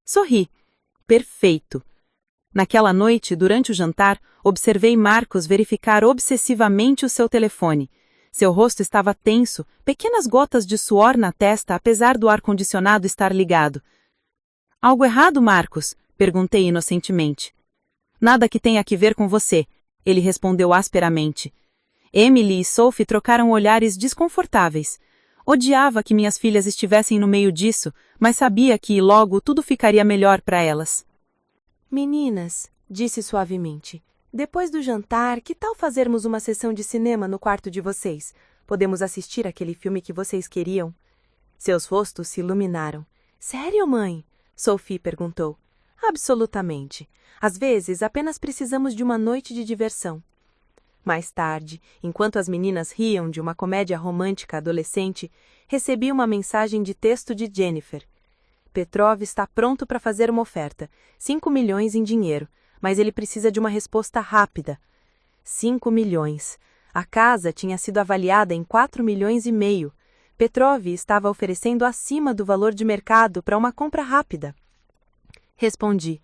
Sorri. Perfeito. Naquela noite, durante o jantar, observei Marcus verificar obsessivamente o seu telefone. Seu rosto estava tenso, pequenas gotas de suor na testa, apesar do ar-condicionado estar ligado. Algo errado, Marcus? Perguntei inocentemente. Nada que tenha que ver com você, ele respondeu asperamente. Emily e Sophie trocaram olhares desconfortáveis. Odiava que minhas filhas estivessem no meio disso, mas sabia que, logo, tudo ficaria melhor para elas. Meninas, disse suavemente, depois do jantar, que tal fazermos uma sessão de cinema no quarto de vocês? Podemos assistir aquele filme que vocês queriam? Seus rostos se iluminaram. Sério, mãe? Sophie perguntou. Absolutamente. Às vezes, apenas precisamos de uma noite de diversão. Mais tarde, enquanto as meninas riam de uma comédia romântica adolescente, recebi uma mensagem de texto de Jennifer. Petrov está pronto para fazer uma oferta, 5 milhões em dinheiro, mas ele precisa de uma resposta rápida. 5 milhões. A casa tinha sido avaliada em 4,5 milhões. Petrov estava oferecendo acima do valor de mercado para uma compra rápida. Respondi.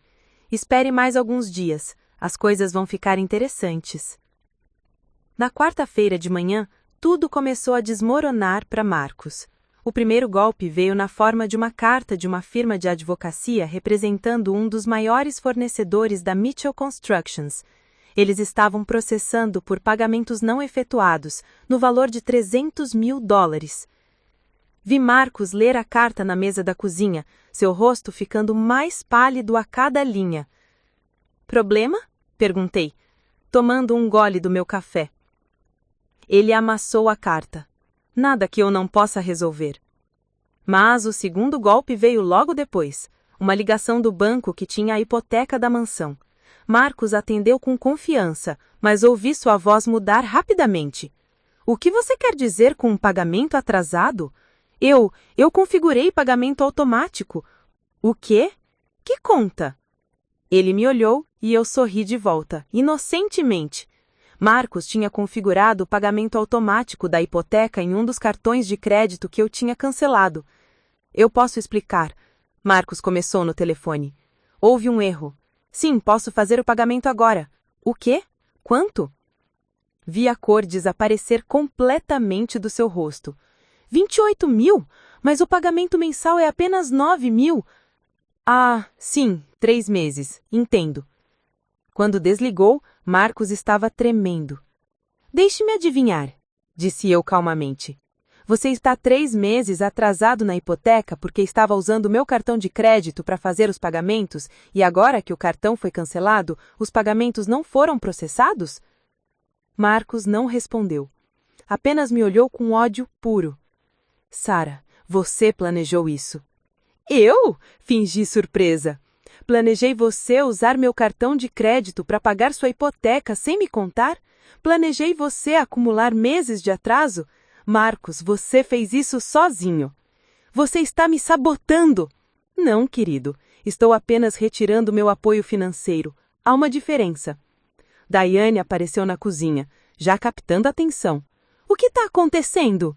Espere mais alguns dias. As coisas vão ficar interessantes. Na quarta-feira de manhã, tudo começou a desmoronar para Marcus. O primeiro golpe veio na forma de uma carta de uma firma de advocacia representando um dos maiores fornecedores da Mitchell Constructions. Eles estavam processando por pagamentos não efetuados, no valor de $300 mil. Vi Marcus ler a carta na mesa da cozinha, seu rosto ficando mais pálido a cada linha. Problema? Perguntei, tomando um gole do meu café. Ele amassou a carta. Nada que eu não possa resolver. Mas o segundo golpe veio logo depois. Uma ligação do banco que tinha a hipoteca da mansão. Marcus atendeu com confiança, mas ouvi sua voz mudar rapidamente. O que você quer dizer com um pagamento atrasado? Eu configurei pagamento automático. O quê? Que conta? Ele me olhou e eu sorri de volta, inocentemente. Marcus tinha configurado o pagamento automático da hipoteca em um dos cartões de crédito que eu tinha cancelado. Eu posso explicar. Marcus começou no telefone. Houve um erro. Sim, posso fazer o pagamento agora. O quê? Quanto? Vi a cor desaparecer completamente do seu rosto. 28 mil? Mas o pagamento mensal é apenas 9 mil. Ah, sim, 3 meses. Entendo. Quando desligou, Marcus estava tremendo. Deixe-me adivinhar, disse eu calmamente. Você está 3 meses atrasado na hipoteca porque estava usando meu cartão de crédito para fazer os pagamentos e agora que o cartão foi cancelado, os pagamentos não foram processados? Marcos não respondeu. Apenas me olhou com ódio puro. Sara, você planejou isso. Eu? Fingi surpresa. Planejei você usar meu cartão de crédito para pagar sua hipoteca sem me contar? Planejei você acumular meses de atraso? Marcos, você fez isso sozinho. Você está me sabotando. Não, querido. Estou apenas retirando meu apoio financeiro. Há uma diferença. Daiane apareceu na cozinha, já captando a atenção. O que está acontecendo?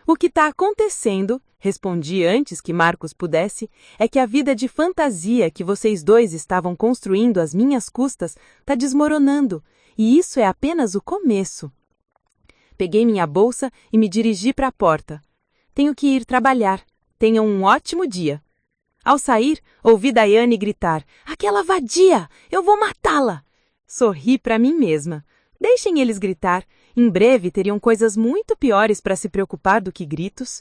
O que está acontecendo, respondi antes que Marcos pudesse, é que a vida de fantasia que vocês dois estavam construindo às minhas custas está desmoronando, e isso é apenas o começo. Peguei minha bolsa e me dirigi para a porta. Tenho que ir trabalhar. Tenham um ótimo dia. Ao sair, ouvi Daiane gritar, aquela vadia! Eu vou matá-la! Sorri para mim mesma. Deixem eles gritar. Em breve teriam coisas muito piores para se preocupar do que gritos.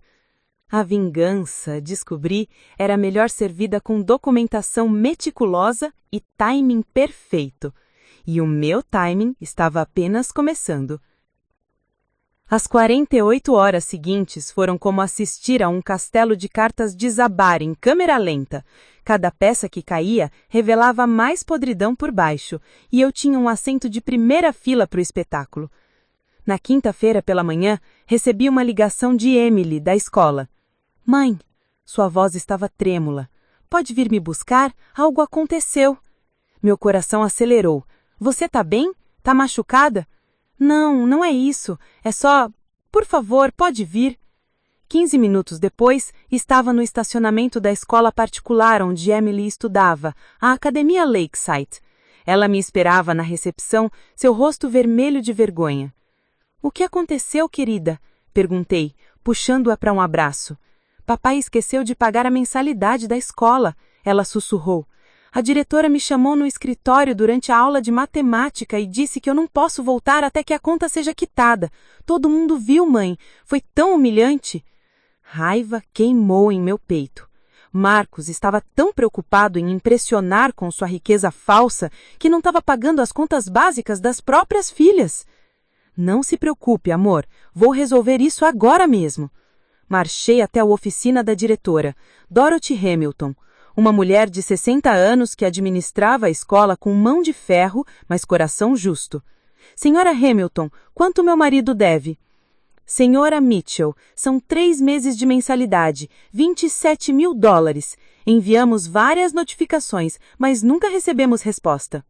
A vingança, descobri, era melhor servida com documentação meticulosa e timing perfeito. E o meu timing estava apenas começando. As 48 horas seguintes foram como assistir a um castelo de cartas desabar em câmera lenta. Cada peça que caía revelava mais podridão por baixo, e eu tinha um assento de primeira fila para o espetáculo. Na quinta-feira pela manhã, recebi uma ligação de Emily, da escola. Mãe, sua voz estava trêmula. Pode vir me buscar? Algo aconteceu. Meu coração acelerou. Você tá bem? Tá machucada? Não, não é isso. É só... Por favor, pode vir. 15 minutos depois, estava no estacionamento da escola particular onde Emily estudava, a Academia Lakeside. Ela me esperava na recepção, seu rosto vermelho de vergonha. O que aconteceu, querida? Perguntei, puxando-a para um abraço. Papai esqueceu de pagar a mensalidade da escola, ela sussurrou. A diretora me chamou no escritório durante a aula de matemática e disse que eu não posso voltar até que a conta seja quitada. Todo mundo viu, mãe. Foi tão humilhante. Raiva queimou em meu peito. Marcos estava tão preocupado em impressionar com sua riqueza falsa que não estava pagando as contas básicas das próprias filhas. Não se preocupe, amor. Vou resolver isso agora mesmo. Marchei até a oficina da diretora, Dorothy Hamilton. Uma mulher de 60 anos que administrava a escola com mão de ferro, mas coração justo. Senhora Hamilton, quanto meu marido deve? Senhora Mitchell, são 3 meses de mensalidade, $27.000. Enviamos várias notificações, mas nunca recebemos resposta.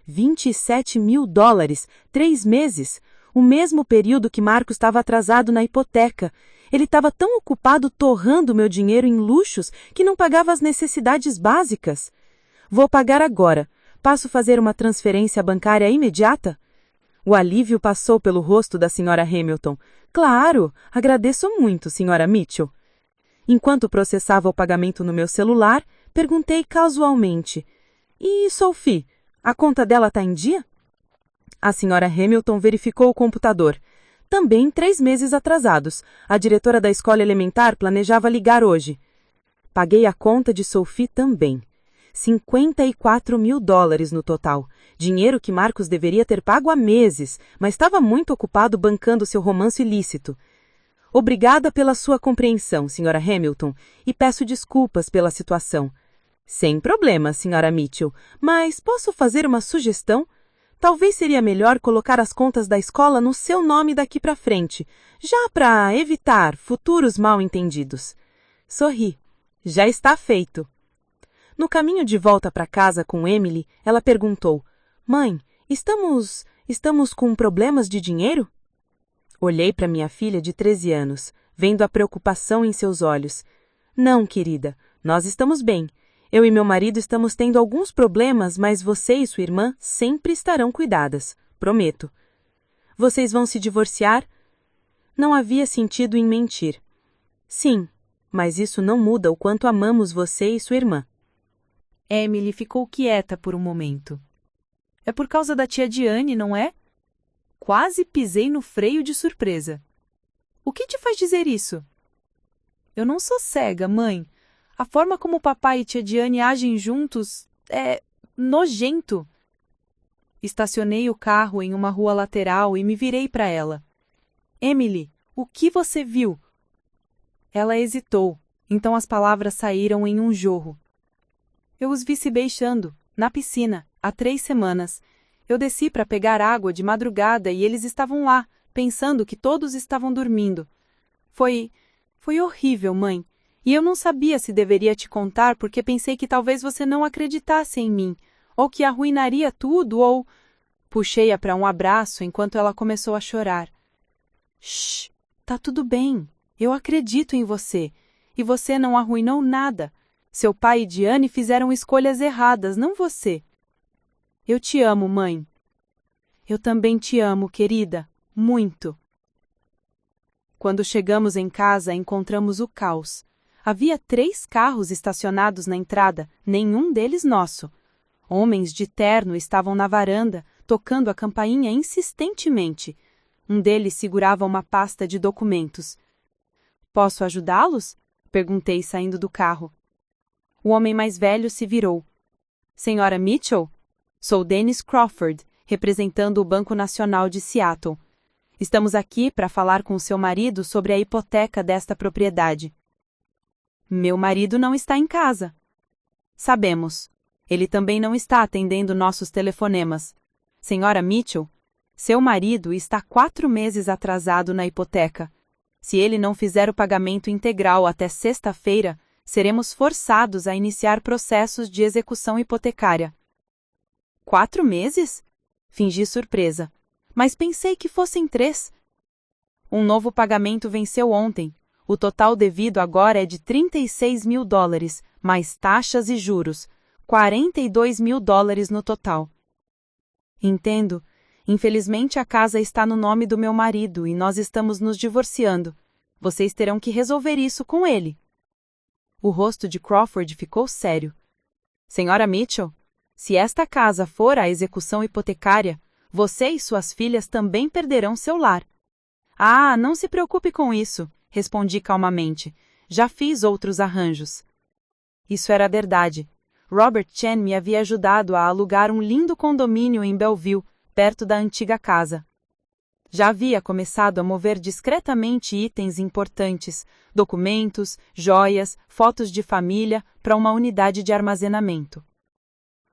$27.000, 3 meses? O mesmo período que Marcos estava atrasado na hipoteca. Ele estava tão ocupado torrando meu dinheiro em luxos que não pagava as necessidades básicas. Vou pagar agora. Passo fazer uma transferência bancária imediata? O alívio passou pelo rosto da senhora Hamilton. Claro, agradeço muito, senhora Mitchell. Enquanto processava o pagamento no meu celular, perguntei casualmente. E Sophie, a conta dela está em dia? A senhora Hamilton verificou o computador. Também 3 meses atrasados. A diretora da escola elementar planejava ligar hoje. Paguei a conta de Sophie também. $54.000 no total. Dinheiro que Marcos deveria ter pago há meses, mas estava muito ocupado bancando seu romance ilícito. Obrigada pela sua compreensão, senhora Hamilton, e peço desculpas pela situação. Sem problema, senhora Mitchell, mas posso fazer uma sugestão? Talvez seria melhor colocar as contas da escola no seu nome daqui para frente, já para evitar futuros mal-entendidos. Sorri. Já está feito. No caminho de volta para casa com Emily, ela perguntou, Mãe, estamos com problemas de dinheiro? Olhei para minha filha de 13 anos, vendo a preocupação em seus olhos. Não, querida, nós estamos bem. Eu e meu marido estamos tendo alguns problemas, mas você e sua irmã sempre estarão cuidadas, prometo. Vocês vão se divorciar? Não havia sentido em mentir. Sim, mas isso não muda o quanto amamos você e sua irmã. Emily ficou quieta por um momento. É por causa da tia Diane, não é? Quase pisei no freio de surpresa. O que te faz dizer isso? Eu não sou cega, mãe. A forma como o papai e tia Diane agem juntos é nojento. Estacionei o carro em uma rua lateral e me virei para ela. Emily, o que você viu? Ela hesitou, então as palavras saíram em um jorro. Eu os vi se beijando, na piscina, há 3 semanas. Eu desci para pegar água de madrugada e eles estavam lá, pensando que todos estavam dormindo. Foi horrível, mãe. E eu não sabia se deveria te contar porque pensei que talvez você não acreditasse em mim, ou que arruinaria tudo, ou... Puxei-a para um abraço enquanto ela começou a chorar. Shh, tá tudo bem. Eu acredito em você. E você não arruinou nada. Seu pai e Diane fizeram escolhas erradas, não você. Eu te amo, mãe. Eu também te amo, querida. Muito. Quando chegamos em casa, encontramos o caos. Havia 3 carros estacionados na entrada, nenhum deles nosso. Homens de terno estavam na varanda, tocando a campainha insistentemente. Um deles segurava uma pasta de documentos. Posso ajudá-los? Perguntei saindo do carro. O homem mais velho se virou. Senhora Mitchell? Sou Dennis Crawford, representando o Banco Nacional de Seattle. Estamos aqui para falar com seu marido sobre a hipoteca desta propriedade. Meu marido não está em casa. Sabemos. Ele também não está atendendo nossos telefonemas. Senhora Mitchell, seu marido está 4 meses atrasado na hipoteca. Se ele não fizer o pagamento integral até sexta-feira, seremos forçados a iniciar processos de execução hipotecária. 4 meses? Fingi surpresa. Mas pensei que fossem 3. Um novo pagamento venceu ontem. O total devido agora é de $36 mil, mais taxas e juros. $42 mil no total. Entendo. Infelizmente a casa está no nome do meu marido e nós estamos nos divorciando. Vocês terão que resolver isso com ele. O rosto de Crawford ficou sério. Senhora Mitchell, se esta casa for à execução hipotecária, você e suas filhas também perderão seu lar. Ah, não se preocupe com isso, respondi calmamente. Já fiz outros arranjos. Isso era verdade. Robert Chen me havia ajudado a alugar um lindo condomínio em Belleville, perto da antiga casa. Já havia começado a mover discretamente itens importantes, documentos, joias, fotos de família, para uma unidade de armazenamento.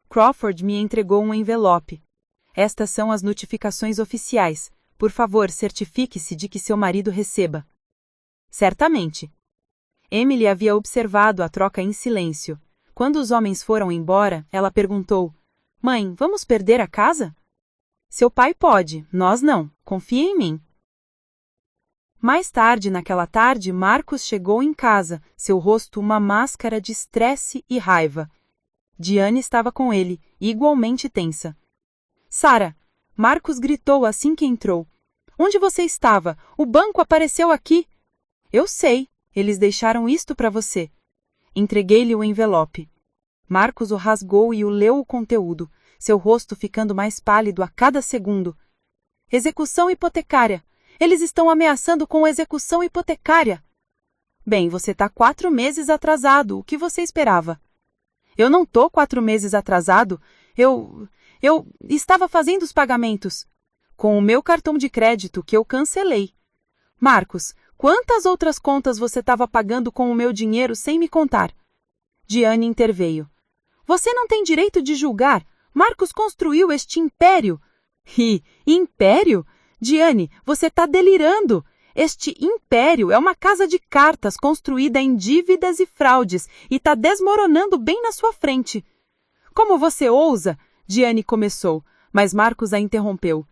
Crawford me entregou um envelope. Estas são as notificações oficiais. Por favor, certifique-se de que seu marido receba. Certamente. Emily havia observado a troca em silêncio. Quando os homens foram embora, ela perguntou: Mãe, vamos perder a casa? Seu pai pode, nós não. Confia em mim. Mais tarde, naquela tarde, Marcos chegou em casa, seu rosto uma máscara de estresse e raiva. Diane estava com ele, igualmente tensa. Sara, Marcos gritou assim que entrou. Onde você estava? O banco apareceu aqui. Eu sei, eles deixaram isto para você. Entreguei-lhe o envelope. Marcos o rasgou e o leu o conteúdo, seu rosto ficando mais pálido a cada segundo. Execução hipotecária. Eles estão ameaçando com execução hipotecária. Bem, você está 4 meses atrasado. O que você esperava? Eu não estou 4 meses atrasado. Eu estava fazendo os pagamentos. Com o meu cartão de crédito que eu cancelei. Marcos, quantas outras contas você estava pagando com o meu dinheiro sem me contar? Diane interveio. Você não tem direito de julgar. Marcos construiu este império. Império? Diane, você está delirando. Este império é uma casa de cartas construída em dívidas e fraudes e está desmoronando bem na sua frente. Como você ousa? Diane começou, mas Marcos a interrompeu.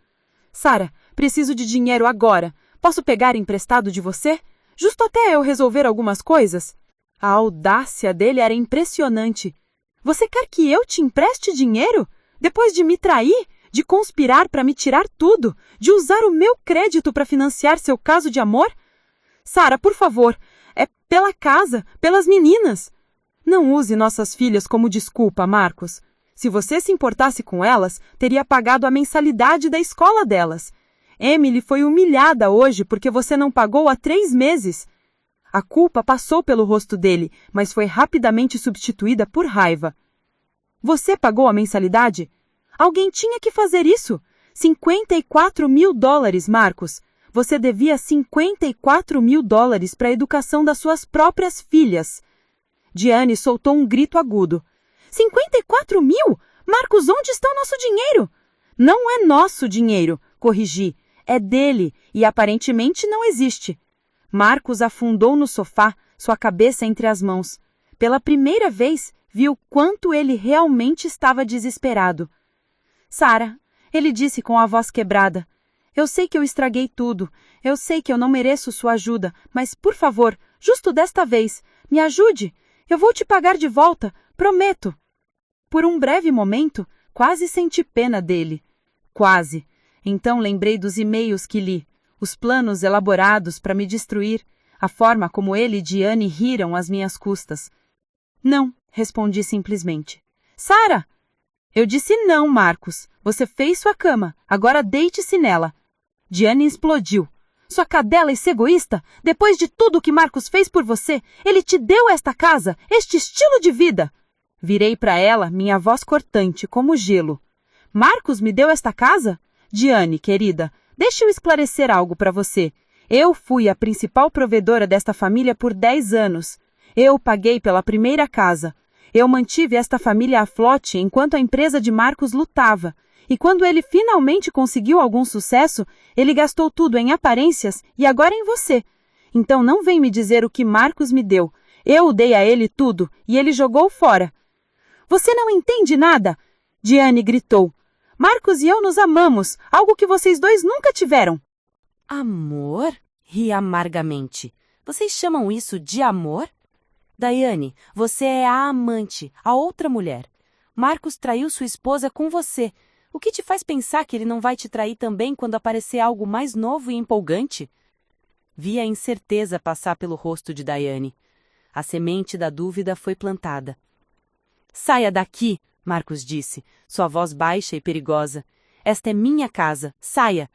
Sara, preciso de dinheiro agora. Posso pegar emprestado de você? Justo até eu resolver algumas coisas. A audácia dele era impressionante. Você quer que eu te empreste dinheiro? Depois de me trair? De conspirar para me tirar tudo? De usar o meu crédito para financiar seu caso de amor? Sara, por favor, é pela casa, pelas meninas. Não use nossas filhas como desculpa, Marcos. Se você se importasse com elas, teria pagado a mensalidade da escola delas. Emily foi humilhada hoje porque você não pagou há 3 meses. A culpa passou pelo rosto dele, mas foi rapidamente substituída por raiva. Você pagou a mensalidade? Alguém tinha que fazer isso. 54 mil dólares, Marcos. Você devia 54 mil dólares para a educação das suas próprias filhas. Diane soltou um grito agudo. 54 mil? Marcos, onde está o nosso dinheiro? Não é nosso dinheiro, corrigi. É dele e aparentemente não existe. Marcos afundou no sofá, sua cabeça entre as mãos. Pela primeira vez, viu quanto ele realmente estava desesperado. Sara, ele disse com a voz quebrada. Eu sei que eu estraguei tudo. Eu sei que eu não mereço sua ajuda, mas, por favor, justo desta vez, me ajude. Eu vou te pagar de volta, prometo. Por um breve momento, quase senti pena dele. Quase. Então lembrei dos e-mails que li, os planos elaborados para me destruir, a forma como ele e Diane riram às minhas custas. Não, respondi simplesmente. Sara! Eu disse não, Marcos. Você fez sua cama, agora deite-se nela. Diane explodiu. Sua cadela egoísta, depois de tudo que Marcos fez por você, ele te deu esta casa, este estilo de vida. Virei para ela, minha voz cortante, como gelo. Marcos me deu esta casa? Diane, querida, deixa eu esclarecer algo para você. Eu fui a principal provedora desta família por 10 anos. Eu paguei pela primeira casa. Eu mantive esta família a flote enquanto a empresa de Marcos lutava. E quando ele finalmente conseguiu algum sucesso, ele gastou tudo em aparências e agora em você. Então não vem me dizer o que Marcos me deu. Eu dei a ele tudo e ele jogou fora. Você não entende nada? Diane gritou. Marcos e eu nos amamos, algo que vocês dois nunca tiveram. Amor? Ri amargamente. Vocês chamam isso de amor? Diane, você é a amante, a outra mulher. Marcos traiu sua esposa com você. O que te faz pensar que ele não vai te trair também quando aparecer algo mais novo e empolgante? Vi a incerteza passar pelo rosto de Diane. A semente da dúvida foi plantada. Saia daqui! Marcos disse, sua voz baixa e perigosa. Esta é minha casa, saia.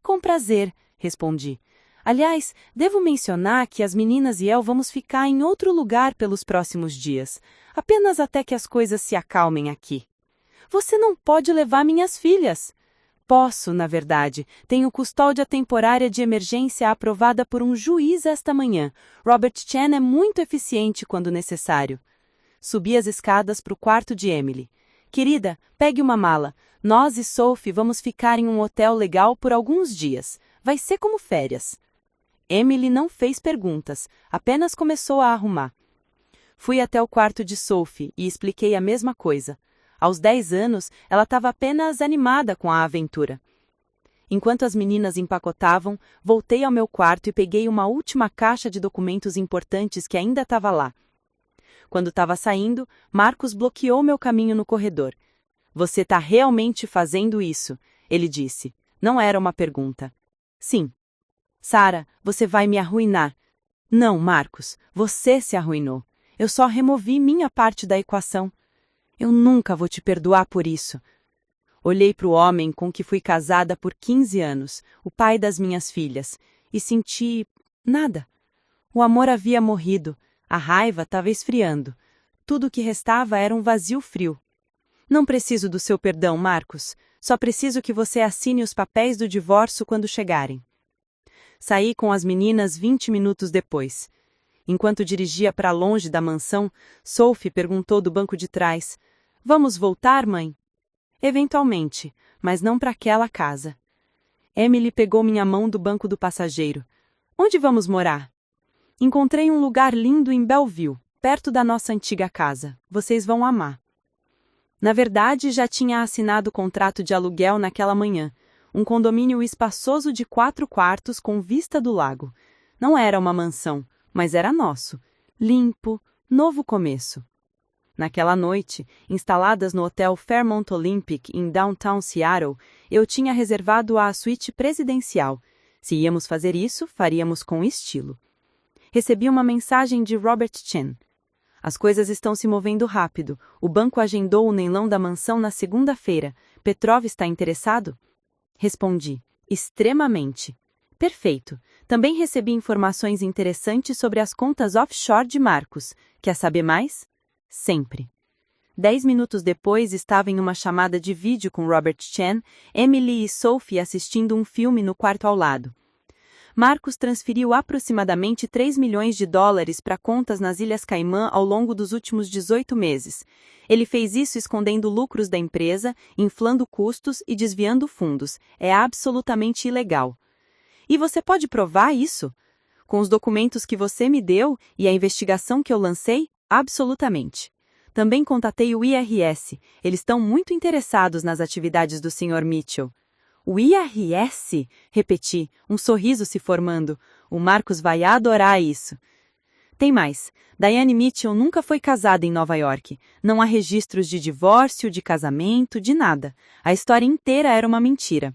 Com prazer, respondi. Aliás, devo mencionar que as meninas e eu vamos ficar em outro lugar pelos próximos dias, apenas até que as coisas se acalmem aqui. Você não pode levar minhas filhas. Posso, na verdade. Tenho custódia temporária de emergência aprovada por um juiz esta manhã. Robert Chen é muito eficiente quando necessário. Subi as escadas para o quarto de Emily. Querida, pegue uma mala. Nós e Sophie vamos ficar em um hotel legal por alguns dias. Vai ser como férias. Emily não fez perguntas, apenas começou a arrumar. Fui até o quarto de Sophie e expliquei a mesma coisa. Aos 10 anos, ela estava apenas animada com a aventura. Enquanto as meninas empacotavam, voltei ao meu quarto e peguei uma última caixa de documentos importantes que ainda estava lá. Quando estava saindo, Marcos bloqueou meu caminho no corredor. Você está realmente fazendo isso? Ele disse. Não era uma pergunta. Sim. Sara, você vai me arruinar. Não, Marcos, você se arruinou. Eu só removi minha parte da equação. Eu nunca vou te perdoar por isso. Olhei para o homem com que fui casada por 15 anos, o pai das minhas filhas, e senti nada. O amor havia morrido. A raiva estava esfriando. Tudo o que restava era um vazio frio. Não preciso do seu perdão, Marcos. Só preciso que você assine os papéis do divórcio quando chegarem. Saí com as meninas 20 minutos depois. Enquanto dirigia para longe da mansão, Sophie perguntou do banco de trás. Vamos voltar, mãe? Eventualmente, mas não para aquela casa. Emily pegou minha mão do banco do passageiro. Onde vamos morar? Encontrei um lugar lindo em Bellevue, perto da nossa antiga casa. Vocês vão amar. Na verdade, já tinha assinado o contrato de aluguel naquela manhã. Um condomínio espaçoso de 4 quartos com vista do lago. Não era uma mansão, mas era nosso. Limpo, novo começo. Naquela noite, instaladas no Hotel Fairmont Olympic em Downtown Seattle, eu tinha reservado a suíte presidencial. Se íamos fazer isso, faríamos com estilo. Recebi uma mensagem de Robert Chen. As coisas estão se movendo rápido. O banco agendou o leilão da mansão na segunda-feira. Petrov está interessado? Respondi. Extremamente. Perfeito. Também recebi informações interessantes sobre as contas offshore de Marcos. Quer saber mais? Sempre. 10 minutos depois, estava em uma chamada de vídeo com Robert Chen, Emily e Sophie assistindo um filme no quarto ao lado. Marcos transferiu aproximadamente 3 milhões de dólares para contas nas Ilhas Caimã ao longo dos últimos 18 meses. Ele fez isso escondendo lucros da empresa, inflando custos e desviando fundos. É absolutamente ilegal. E você pode provar isso? Com os documentos que você me deu e a investigação que eu lancei? Absolutamente. Também contatei o IRS. Eles estão muito interessados nas atividades do Sr. Mitchell. O IRS? Repeti, um sorriso se formando. O Marcos vai adorar isso. Tem mais. Diane Mitchell nunca foi casada em Nova York. Não há registros de divórcio, de casamento, de nada. A história inteira era uma mentira.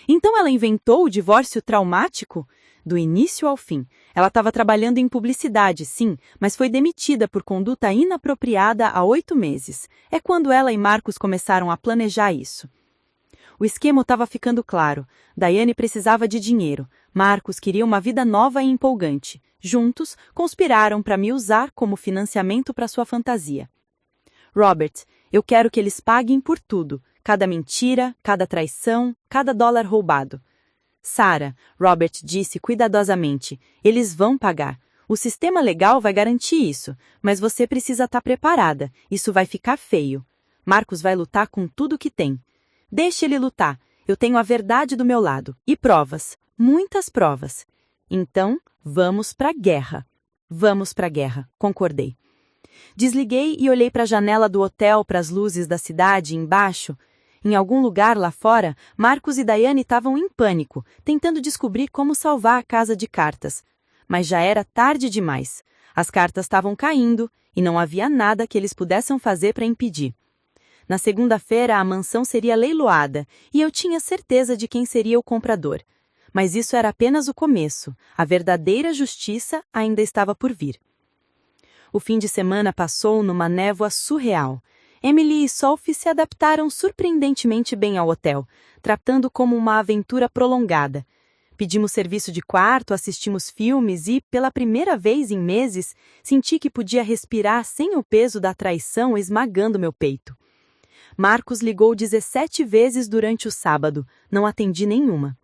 Então ela inventou o divórcio traumático? Do início ao fim. Ela estava trabalhando em publicidade, sim, mas foi demitida por conduta inapropriada há 8 meses. É quando ela e Marcos começaram a planejar isso. O esquema estava ficando claro. Diane precisava de dinheiro. Marcos queria uma vida nova e empolgante. Juntos, conspiraram para me usar como financiamento para sua fantasia. Robert, eu quero que eles paguem por tudo. Cada mentira, cada traição, cada dólar roubado. Sarah, Robert disse cuidadosamente, eles vão pagar. O sistema legal vai garantir isso, mas você precisa estar preparada. Isso vai ficar feio. Marcos vai lutar com tudo que tem. Deixe ele lutar. Eu tenho a verdade do meu lado. E provas. Muitas provas. Então, vamos para a guerra. Vamos para a guerra, concordei. Desliguei e olhei para a janela do hotel para as luzes da cidade embaixo. Em algum lugar lá fora, Marcos e Diane estavam em pânico, tentando descobrir como salvar a casa de cartas. Mas já era tarde demais. As cartas estavam caindo e não havia nada que eles pudessem fazer para impedir. Na segunda-feira, a mansão seria leiloada e eu tinha certeza de quem seria o comprador. Mas isso era apenas o começo. A verdadeira justiça ainda estava por vir. O fim de semana passou numa névoa surreal. Emily e Sophie se adaptaram surpreendentemente bem ao hotel, tratando como uma aventura prolongada. Pedimos serviço de quarto, assistimos filmes e, pela primeira vez em meses, senti que podia respirar sem o peso da traição esmagando meu peito. Marcos ligou 17 vezes durante o sábado, não atendi nenhuma.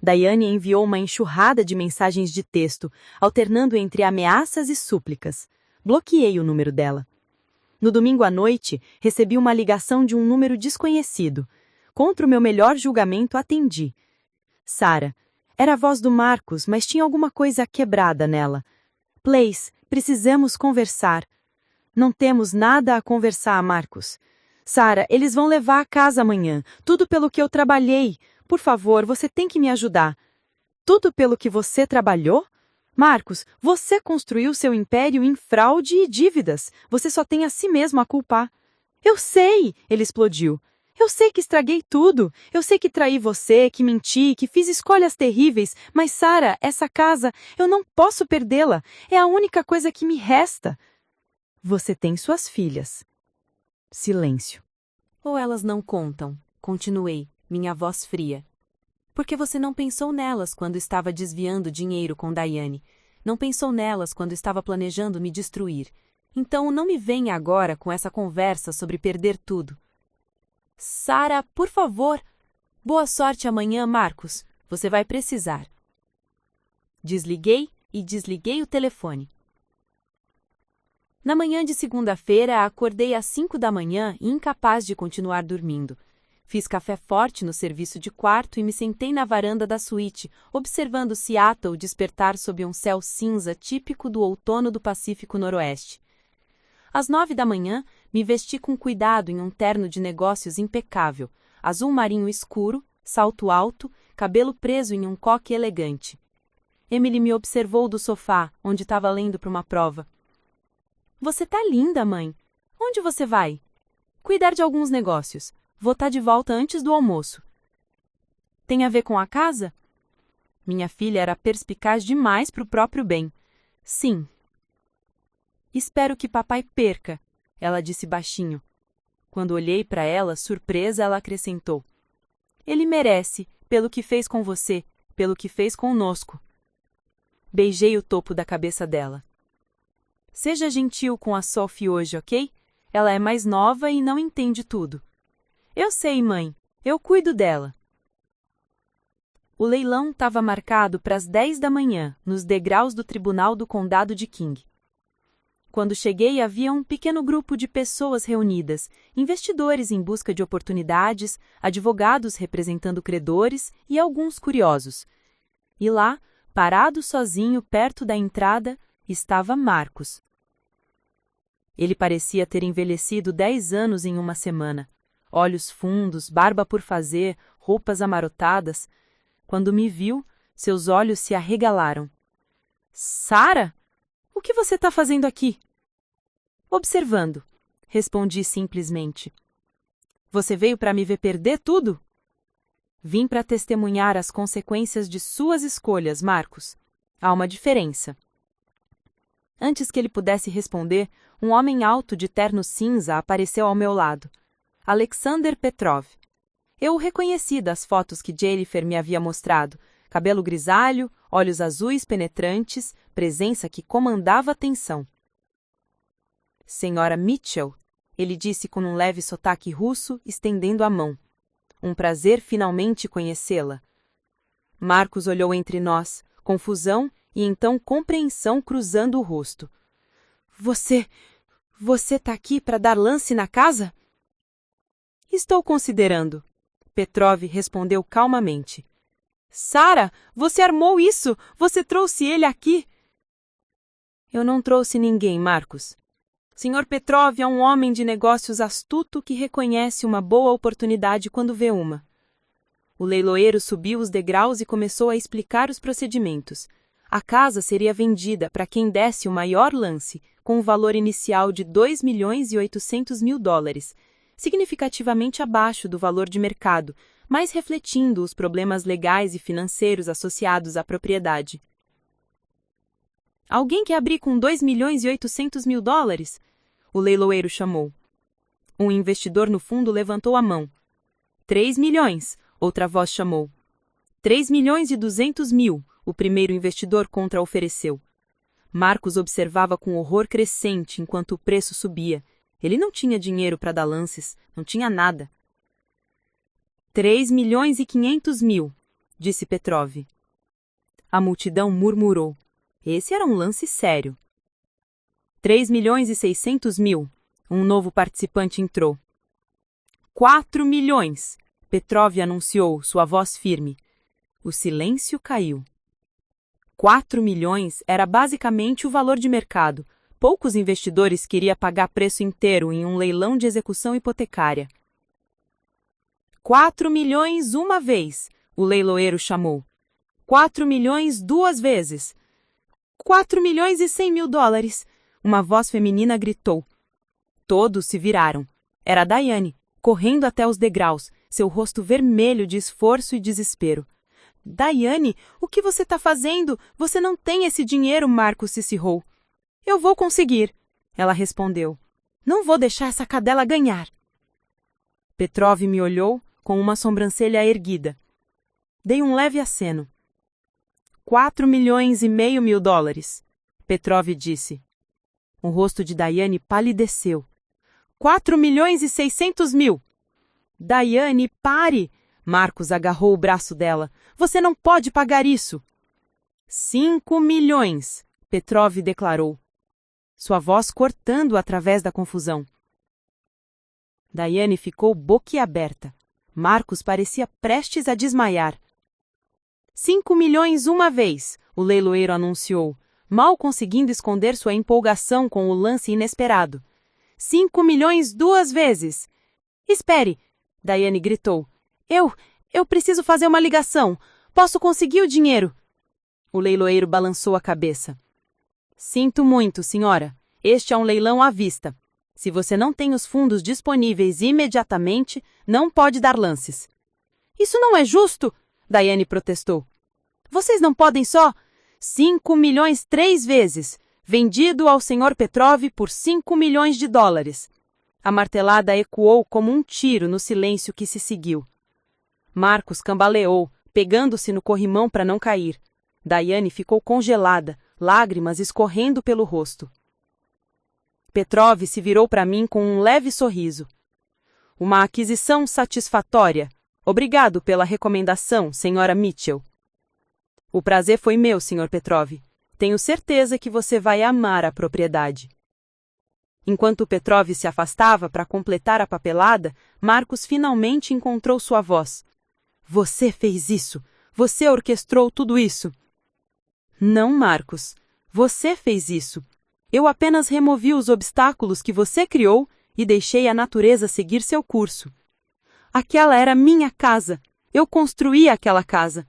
Diane enviou uma enxurrada de mensagens de texto, alternando entre ameaças e súplicas. Bloqueei o número dela. No domingo à noite, recebi uma ligação de um número desconhecido. Contra o meu melhor julgamento, atendi. Sarah. Era a voz do Marcos, mas tinha alguma coisa quebrada nela. Please, precisamos conversar. Não temos nada a conversar, Marcos. Sarah, eles vão levar a casa amanhã. Tudo pelo que eu trabalhei. Por favor, você tem que me ajudar. Tudo pelo que você trabalhou? Marcos, você construiu seu império em fraude e dívidas. Você só tem a si mesmo a culpar. Eu sei, ele explodiu. Eu sei que estraguei tudo. Eu sei que traí você, que menti, que fiz escolhas terríveis. Mas, Sarah, essa casa, eu não posso perdê-la. É a única coisa que me resta. Você tem suas filhas. Silêncio. Ou elas não contam, continuei, minha voz fria. Porque você não pensou nelas quando estava desviando dinheiro com Diane. Não pensou nelas quando estava planejando me destruir. Então não me venha agora com essa conversa sobre perder tudo. Sarah, por favor. Boa sorte amanhã, Marcos. Você vai precisar. Desliguei e desliguei o telefone. Na manhã de segunda-feira, acordei às 5 da manhã, incapaz de continuar dormindo. Fiz café forte no serviço de quarto e me sentei na varanda da suíte, observando Seattle despertar sob um céu cinza típico do outono do Pacífico Noroeste. Às 9 da manhã, me vesti com cuidado em um terno de negócios impecável, azul marinho escuro, salto alto, cabelo preso em um coque elegante. Emily me observou do sofá, onde estava lendo para uma prova. — Você tá linda, mãe. Onde você vai? — Cuidar de alguns negócios. Vou estar de volta antes do almoço. — Tem a ver com a casa? Minha filha era perspicaz demais para o próprio bem. — Sim. — Espero que papai perca, ela disse baixinho. Quando olhei para ela, surpresa, ela acrescentou. — Ele merece, pelo que fez com você, pelo que fez conosco. Beijei o topo da cabeça dela. Seja gentil com a Sophie hoje, ok? Ela é mais nova e não entende tudo. Eu sei, mãe. Eu cuido dela. O leilão estava marcado para as 10 da manhã, nos degraus do Tribunal do Condado de King. Quando cheguei, havia um pequeno grupo de pessoas reunidas, investidores em busca de oportunidades, advogados representando credores e alguns curiosos. E lá, parado sozinho perto da entrada, estava Marcus. Ele parecia ter envelhecido 10 anos em uma semana. Olhos fundos, barba por fazer, roupas amarotadas. Quando me viu, seus olhos se arregalaram. Sarah? O que você está fazendo aqui? Observando, respondi simplesmente. Você veio para me ver perder tudo? Vim para testemunhar as consequências de suas escolhas, Marcus. Há uma diferença. Antes que ele pudesse responder, um homem alto de terno cinza apareceu ao meu lado. Alexander Petrov. Eu o reconheci das fotos que Jennifer me havia mostrado. Cabelo grisalho, olhos azuis penetrantes, presença que comandava a tensão. Senhora Mitchell, ele disse com um leve sotaque russo, estendendo a mão. Um prazer finalmente conhecê-la. Marcus olhou entre nós, confusão e então compreensão cruzando o rosto. Você tá aqui para dar lance na casa? Estou considerando. Petrov respondeu calmamente. Sarah, você armou isso! Você trouxe ele aqui! Eu não trouxe ninguém, Marcus. Sr. Petrov é um homem de negócios astuto que reconhece uma boa oportunidade quando vê uma. O leiloeiro subiu os degraus e começou a explicar os procedimentos. A casa seria vendida para quem desse o maior lance, com um valor inicial de $2.800.000, significativamente abaixo do valor de mercado, mas refletindo os problemas legais e financeiros associados à propriedade. Alguém quer abrir com $2.800.000? O leiloeiro chamou. Um investidor no fundo levantou a mão. 3 milhões, outra voz chamou. 3.200.000, o primeiro investidor contra-ofereceu. Marcus observava com horror crescente enquanto o preço subia. Ele não tinha dinheiro para dar lances, não tinha nada. 3.500.000, disse Petrov. A multidão murmurou. Esse era um lance sério. 3.600.000, um novo participante entrou. 4 milhões, Petrov anunciou, sua voz firme. O silêncio caiu. 4 milhões era basicamente o valor de mercado. Poucos investidores queriam pagar preço inteiro em um leilão de execução hipotecária. 4 milhões uma vez, o leiloeiro chamou. 4 milhões duas vezes. 4.100.000, uma voz feminina gritou. Todos se viraram. Era Diane, correndo até os degraus, seu rosto vermelho de esforço e desespero. Diane, o que você está fazendo? Você não tem esse dinheiro, Marcus sussurrou. Eu vou conseguir, ela respondeu. Não vou deixar essa cadela ganhar. Petrov me olhou com uma sobrancelha erguida. Dei um leve aceno. $4,5 milhões, Petrov disse. O rosto de Diane palideceu. 4.600.000. Diane, pare! Marcus agarrou o braço dela. Você não pode pagar isso. 5 milhões, Petrov declarou. Sua voz cortando através da confusão. Diane ficou boquiaberta. Marcus parecia prestes a desmaiar. 5 milhões uma vez, o leiloeiro anunciou, mal conseguindo esconder sua empolgação com o lance inesperado. 5 milhões duas vezes. Espere, Diane gritou. Eu preciso fazer uma ligação. Posso conseguir o dinheiro? O leiloeiro balançou a cabeça. Sinto muito, senhora. Este é um leilão à vista. Se você não tem os fundos disponíveis imediatamente, não pode dar lances. Isso não é justo, Diane protestou. Vocês não podem só... 5 milhões 3 vezes, vendido ao Sr. Petrov por $5 milhões. A martelada ecoou como um tiro no silêncio que se seguiu. Marcus cambaleou, pegando-se no corrimão para não cair. Daiane ficou congelada, lágrimas escorrendo pelo rosto. Petrov se virou para mim com um leve sorriso. Uma aquisição satisfatória. Obrigado pela recomendação, senhora Mitchell. O prazer foi meu, senhor Petrov. Tenho certeza que você vai amar a propriedade. Enquanto Petrov se afastava para completar a papelada, Marcos finalmente encontrou sua voz. Você fez isso! Você orquestrou tudo isso! Não, Marcos. Você fez isso. Eu apenas removi os obstáculos que você criou e deixei a natureza seguir seu curso. Aquela era minha casa. Eu construí aquela casa.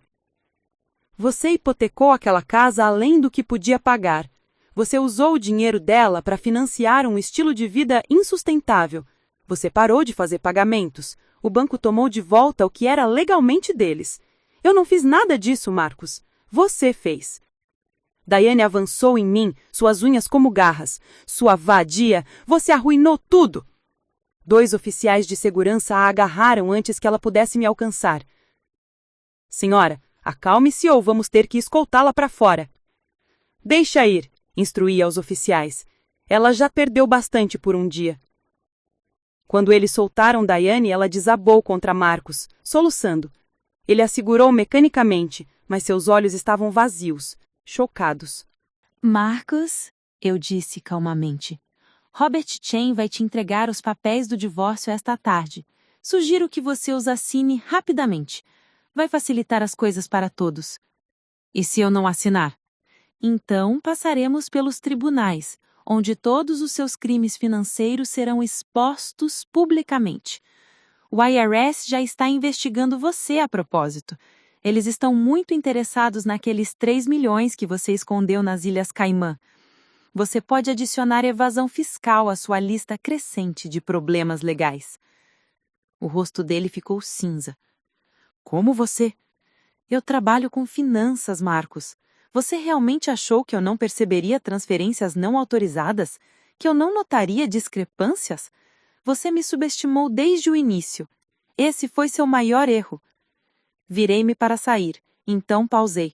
Você hipotecou aquela casa além do que podia pagar. Você usou o dinheiro dela para financiar um estilo de vida insustentável. Você parou de fazer pagamentos. O banco tomou de volta o que era legalmente deles. Eu não fiz nada disso, Marcos. Você fez. Daiane avançou em mim, suas unhas como garras. Sua vadia, você arruinou tudo! 2 oficiais de segurança a agarraram antes que ela pudesse me alcançar. Senhora, acalme-se ou vamos ter que escoltá-la para fora. Deixa ir, instruí aos oficiais. Ela já perdeu bastante por um dia. Quando eles soltaram Daiane, ela desabou contra Marcos, soluçando. Ele a segurou mecanicamente, mas seus olhos estavam vazios, chocados. Marcos, eu disse calmamente, Robert Chain vai te entregar os papéis do divórcio esta tarde. Sugiro que você os assine rapidamente. Vai facilitar as coisas para todos. E se eu não assinar? Então passaremos pelos tribunais, onde todos os seus crimes financeiros serão expostos publicamente. O IRS já está investigando você a propósito. Eles estão muito interessados naqueles 3 milhões que você escondeu nas Ilhas Caimã. Você pode adicionar evasão fiscal à sua lista crescente de problemas legais. O rosto dele ficou cinza. Como você? Eu trabalho com finanças, Marcos. Você realmente achou que eu não perceberia transferências não autorizadas? Que eu não notaria discrepâncias? Você me subestimou desde o início. Esse foi seu maior erro. Virei-me para sair, então pausei.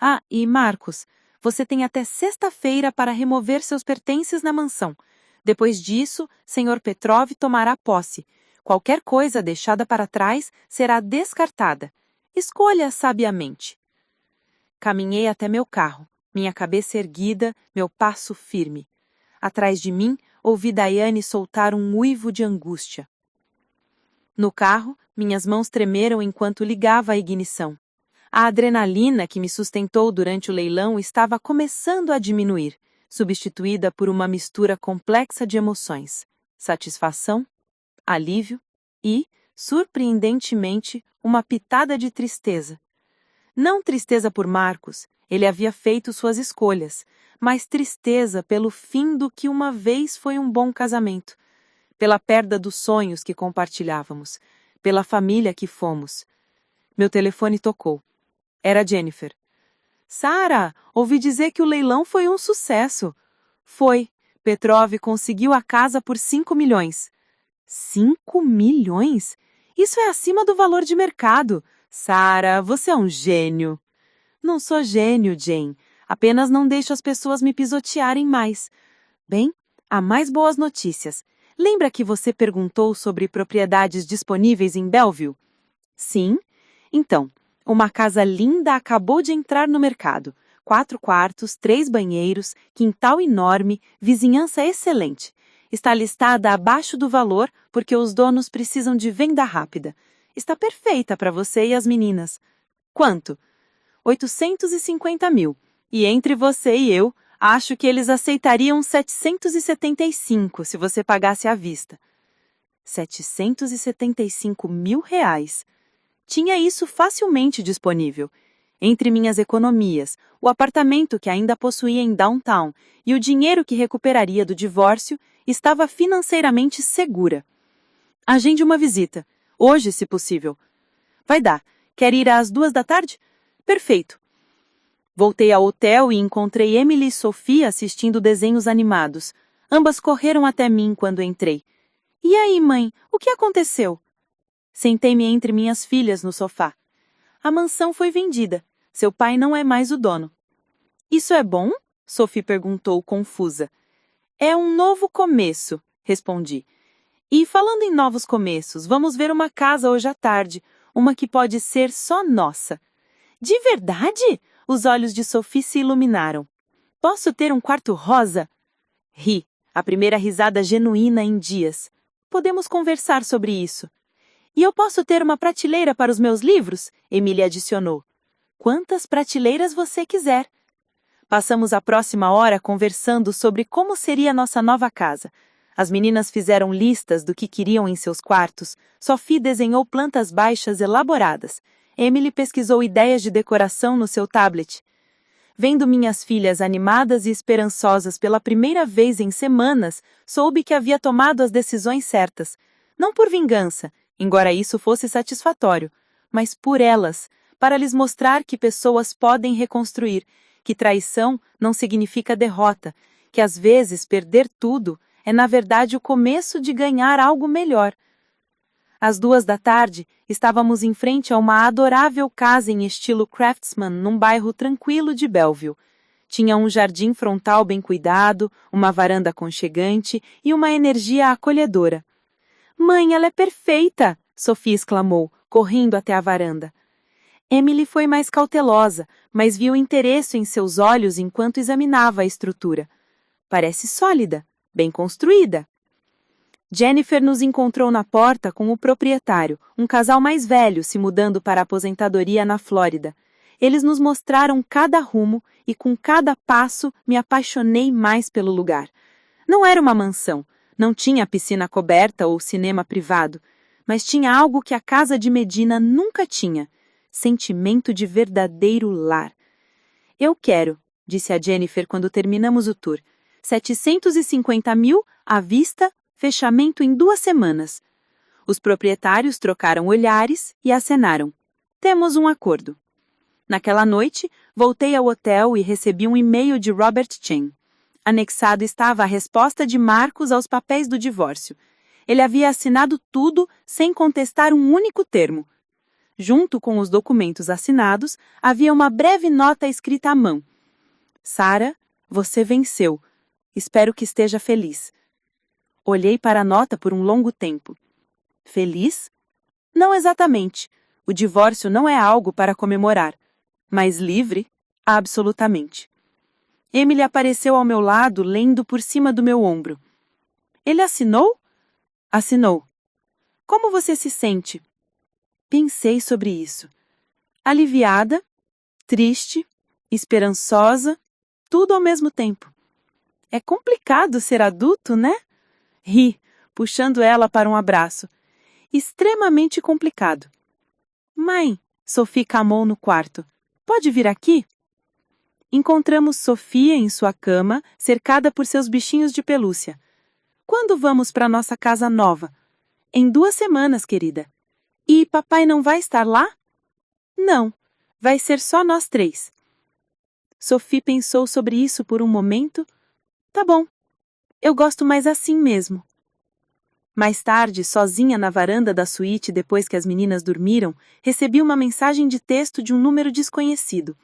Ah, e Marcos, você tem até sexta-feira para remover seus pertences na mansão. Depois disso, Sr. Petrov tomará posse. Qualquer coisa deixada para trás será descartada. Escolha sabiamente. Caminhei até meu carro, minha cabeça erguida, meu passo firme. Atrás de mim, ouvi Daiane soltar um uivo de angústia. No carro, minhas mãos tremeram enquanto ligava a ignição. A adrenalina que me sustentou durante o leilão estava começando a diminuir, substituída por uma mistura complexa de emoções: satisfação, alívio e, surpreendentemente, uma pitada de tristeza. Não tristeza por Marcos, ele havia feito suas escolhas, mas tristeza pelo fim do que uma vez foi um bom casamento, pela perda dos sonhos que compartilhávamos, pela família que fomos. Meu telefone tocou. Era Jennifer. Sara, ouvi dizer que o leilão foi um sucesso. Foi. Petrov conseguiu a casa por 5 milhões. 5 milhões? Isso é acima do valor de mercado. Sara, você é um gênio. Não sou gênio, Jane. Apenas não deixo as pessoas me pisotearem mais. Bem, há mais boas notícias. Lembra que você perguntou sobre propriedades disponíveis em Belleville? Sim. Então, uma casa linda acabou de entrar no mercado. 4 quartos, 3 banheiros, quintal enorme, vizinhança excelente. Está listada abaixo do valor porque os donos precisam de venda rápida. Está perfeita para você e as meninas. Quanto? 850 mil. E entre você e eu, acho que eles aceitariam 775 se você pagasse à vista. 775 mil reais. Tinha isso facilmente disponível. Entre minhas economias, o apartamento que ainda possuía em Downtown e o dinheiro que recuperaria do divórcio, estava financeiramente segura. Agende uma visita. Hoje, se possível. Vai dar. Quer ir às 2 da tarde? Perfeito. Voltei ao hotel e encontrei Emily e Sophia assistindo desenhos animados. Ambas correram até mim quando entrei. E aí, mãe, o que aconteceu? Sentei-me entre minhas filhas no sofá. A mansão foi vendida. Seu pai não é mais o dono. Isso é bom? Sophie perguntou, confusa. É um novo começo, respondi. E falando em novos começos, vamos ver uma casa hoje à tarde, uma que pode ser só nossa. De verdade? Os olhos de Sophie se iluminaram. Posso ter um quarto rosa? Ri, a primeira risada genuína em dias. Podemos conversar sobre isso. E eu posso ter uma prateleira para os meus livros? Emily adicionou. Quantas prateleiras você quiser. Passamos a próxima hora conversando sobre como seria nossa nova casa. As meninas fizeram listas do que queriam em seus quartos. Sophie desenhou plantas baixas elaboradas. Emily pesquisou ideias de decoração no seu tablet. Vendo minhas filhas animadas e esperançosas pela primeira vez em semanas, soube que havia tomado as decisões certas. Não por vingança, embora isso fosse satisfatório, mas por elas, para lhes mostrar que pessoas podem reconstruir, que traição não significa derrota, que às vezes perder tudo é na verdade o começo de ganhar algo melhor. Às 2 da tarde, estávamos em frente a uma adorável casa em estilo craftsman num bairro tranquilo de Belleville. Tinha um jardim frontal bem cuidado, uma varanda aconchegante e uma energia acolhedora. Mãe, ela é perfeita! Sophie exclamou, correndo até a varanda. Emily foi mais cautelosa, mas viu interesse em seus olhos enquanto examinava a estrutura. Parece sólida, bem construída. Jennifer nos encontrou na porta com o proprietário, um casal mais velho se mudando para a aposentadoria na Flórida. Eles nos mostraram cada rumo e com cada passo me apaixonei mais pelo lugar. Não era uma mansão, não tinha piscina coberta ou cinema privado, mas tinha algo que a casa de Medina nunca tinha, sentimento de verdadeiro lar. Eu quero, disse a Jennifer quando terminamos o tour, 750 mil à vista, fechamento em 2 semanas. Os proprietários trocaram olhares e acenaram. Temos um acordo. Naquela noite, voltei ao hotel e recebi um e-mail de Robert Chen. Anexado estava a resposta de Marcos aos papéis do divórcio. Ele havia assinado tudo sem contestar um único termo. Junto com os documentos assinados, havia uma breve nota escrita à mão. Sarah, você venceu. Espero que esteja feliz. Olhei para a nota por um longo tempo. Feliz? Não exatamente. O divórcio não é algo para comemorar. Mas livre? Absolutamente. Emily apareceu ao meu lado, lendo por cima do meu ombro. Ele assinou? Assinou. Como você se sente? Pensei sobre isso. Aliviada, triste, esperançosa, tudo ao mesmo tempo. É complicado ser adulto, né? Ri, puxando ela para um abraço. Extremamente complicado. Mãe, Sophie camou no quarto. Pode vir aqui? Encontramos Sofia em sua cama, cercada por seus bichinhos de pelúcia. Quando vamos para nossa casa nova? Em 2 semanas, querida. E papai não vai estar lá? Não, vai ser só nós 3. Sophie pensou sobre isso por um momento. Tá bom, eu gosto mais assim mesmo. Mais tarde, sozinha na varanda da suíte depois que as meninas dormiram, recebi uma mensagem de texto de um número desconhecido.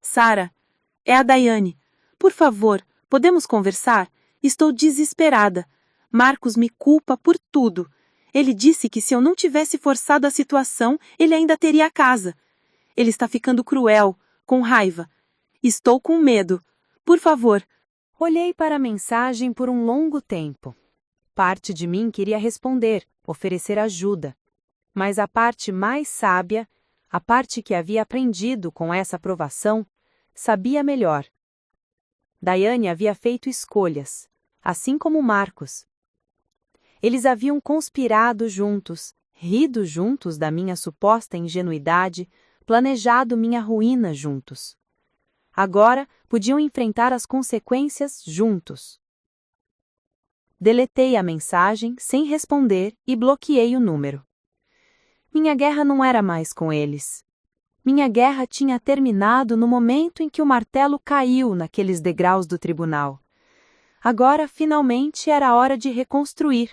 Sarah, é a Daiane. Por favor, podemos conversar? Estou desesperada. Marcos me culpa por tudo. Ele disse que se eu não tivesse forçado a situação, ele ainda teria a casa. Ele está ficando cruel, com raiva. Estou com medo. Por favor. Olhei para a mensagem por um longo tempo. Parte de mim queria responder, oferecer ajuda. Mas a parte mais sábia, a parte que havia aprendido com essa provação, sabia melhor. Daiane havia feito escolhas, assim como Marcos. Eles haviam conspirado juntos, rido juntos da minha suposta ingenuidade, planejado minha ruína juntos. Agora podiam enfrentar as consequências juntos. Deletei a mensagem sem responder e bloqueei o número. Minha guerra não era mais com eles. Minha guerra tinha terminado no momento em que o martelo caiu naqueles degraus do tribunal. Agora, finalmente, era hora de reconstruir.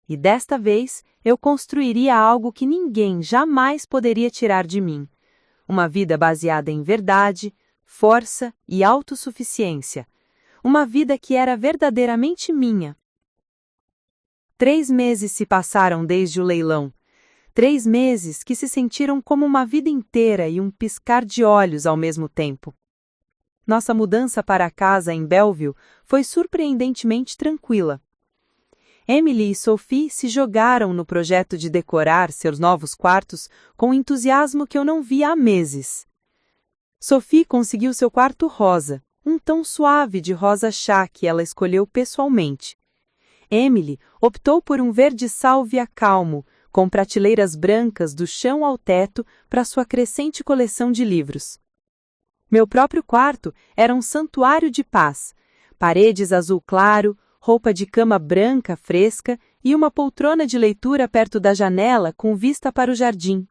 E desta vez, eu construiria algo que ninguém jamais poderia tirar de mim. Uma vida baseada em verdade, força e autossuficiência. Uma vida que era verdadeiramente minha. 3 meses se passaram desde o leilão. 3 meses que se sentiram como uma vida inteira e um piscar de olhos ao mesmo tempo. Nossa mudança para a casa em Belleville foi surpreendentemente tranquila. Emily e Sophie se jogaram no projeto de decorar seus novos quartos com um entusiasmo que eu não via há meses. Sophie conseguiu seu quarto rosa, um tom suave de rosa chá que ela escolheu pessoalmente. Emily optou por um verde sálvia calmo, com prateleiras brancas do chão ao teto para sua crescente coleção de livros. Meu próprio quarto era um santuário de paz, paredes azul claro, roupa de cama branca fresca e uma poltrona de leitura perto da janela com vista para o jardim.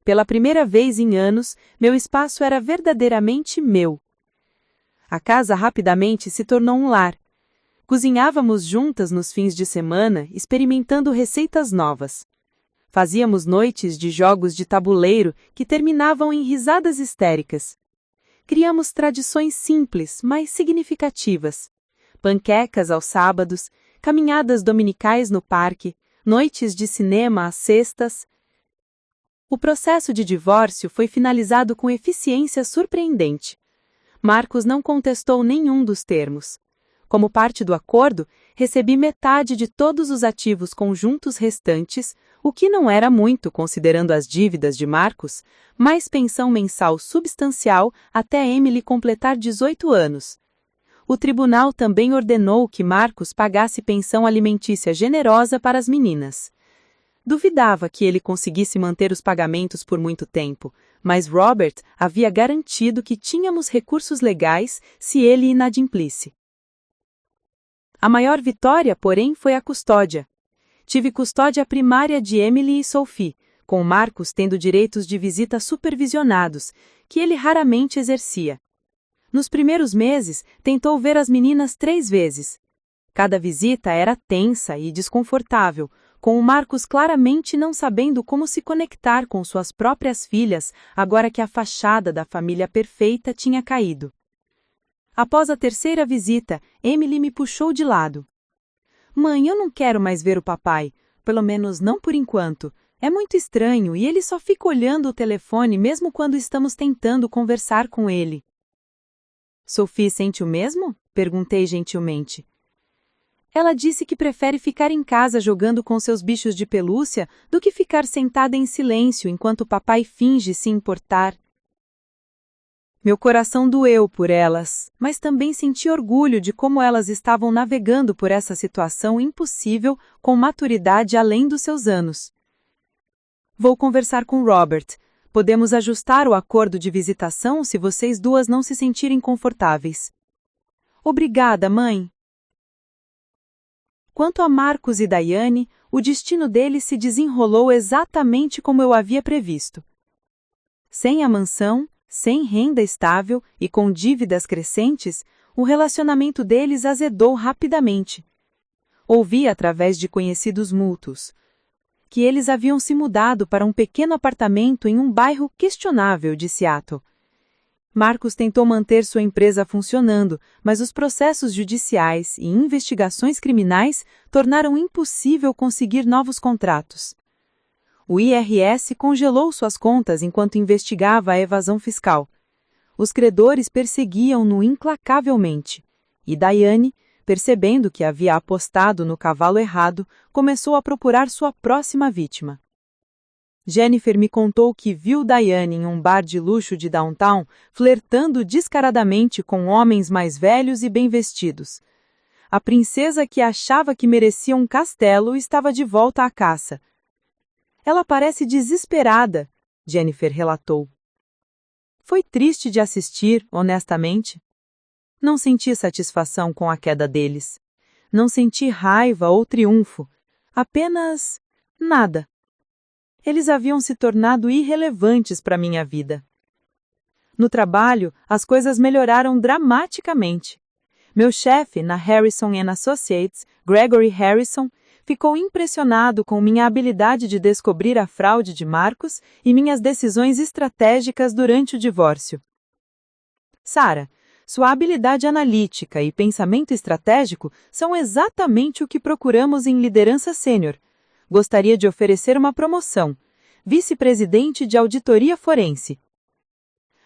Pela primeira vez em anos, meu espaço era verdadeiramente meu. A casa rapidamente se tornou um lar. Cozinhávamos juntas nos fins de semana, experimentando receitas novas. Fazíamos noites de jogos de tabuleiro que terminavam em risadas histéricas. Criamos tradições simples, mas significativas. Panquecas aos sábados, caminhadas dominicais no parque, noites de cinema às sextas. O processo de divórcio foi finalizado com eficiência surpreendente. Marcos não contestou nenhum dos termos. Como parte do acordo, recebi metade de todos os ativos conjuntos restantes, o que não era muito considerando as dívidas de Marcos, mais pensão mensal substancial até Emily completar 18 anos. O tribunal também ordenou que Marcos pagasse pensão alimentícia generosa para as meninas. Duvidava que ele conseguisse manter os pagamentos por muito tempo, mas Robert havia garantido que tínhamos recursos legais se ele inadimplisse. A maior vitória, porém, foi a custódia. Tive custódia primária de Emily e Sophie, com Marcos tendo direitos de visita supervisionados, que ele raramente exercia. Nos primeiros meses, tentou ver as meninas 3 vezes. Cada visita era tensa e desconfortável, com o Marcos claramente não sabendo como se conectar com suas próprias filhas agora que a fachada da família perfeita tinha caído. Após a 3ª visita, Emily me puxou de lado. Mãe, eu não quero mais ver o papai, pelo menos não por enquanto. É muito estranho e ele só fica olhando o telefone mesmo quando estamos tentando conversar com ele. Sophie sente o mesmo? Perguntei gentilmente. Ela disse que prefere ficar em casa jogando com seus bichos de pelúcia do que ficar sentada em silêncio enquanto o papai finge se importar. Meu coração doeu por elas, mas também senti orgulho de como elas estavam navegando por essa situação impossível com maturidade além dos seus anos. Vou conversar com Robert. Podemos ajustar o acordo de visitação se vocês duas não se sentirem confortáveis. Obrigada, mãe. Quanto a Marcos e Daiane, o destino deles se desenrolou exatamente como eu havia previsto. Sem a mansão, sem renda estável e com dívidas crescentes, o relacionamento deles azedou rapidamente. Ouvi através de conhecidos mútuos que eles haviam se mudado para um pequeno apartamento em um bairro questionável de Seattle. Marcos tentou manter sua empresa funcionando, mas os processos judiciais e investigações criminais tornaram impossível conseguir novos contratos. O IRS congelou suas contas enquanto investigava a evasão fiscal. Os credores perseguiam-no implacavelmente, e Daiane, percebendo que havia apostado no cavalo errado, começou a procurar sua próxima vítima. Jennifer me contou que viu Daiane em um bar de luxo de downtown, flertando descaradamente com homens mais velhos e bem vestidos. A princesa que achava que merecia um castelo estava de volta à caça. Ela parece desesperada, Jennifer relatou. Foi triste de assistir, honestamente. Não senti satisfação com a queda deles. Não senti raiva ou triunfo. Apenas nada. Eles haviam se tornado irrelevantes para minha vida. No trabalho, as coisas melhoraram dramaticamente. Meu chefe, na Harrison & Associates, Gregory Harrison, ficou impressionado com minha habilidade de descobrir a fraude de Marcos e minhas decisões estratégicas durante o divórcio. Sara, sua habilidade analítica e pensamento estratégico são exatamente o que procuramos em liderança sênior. Gostaria de oferecer uma promoção. Vice-presidente de auditoria forense.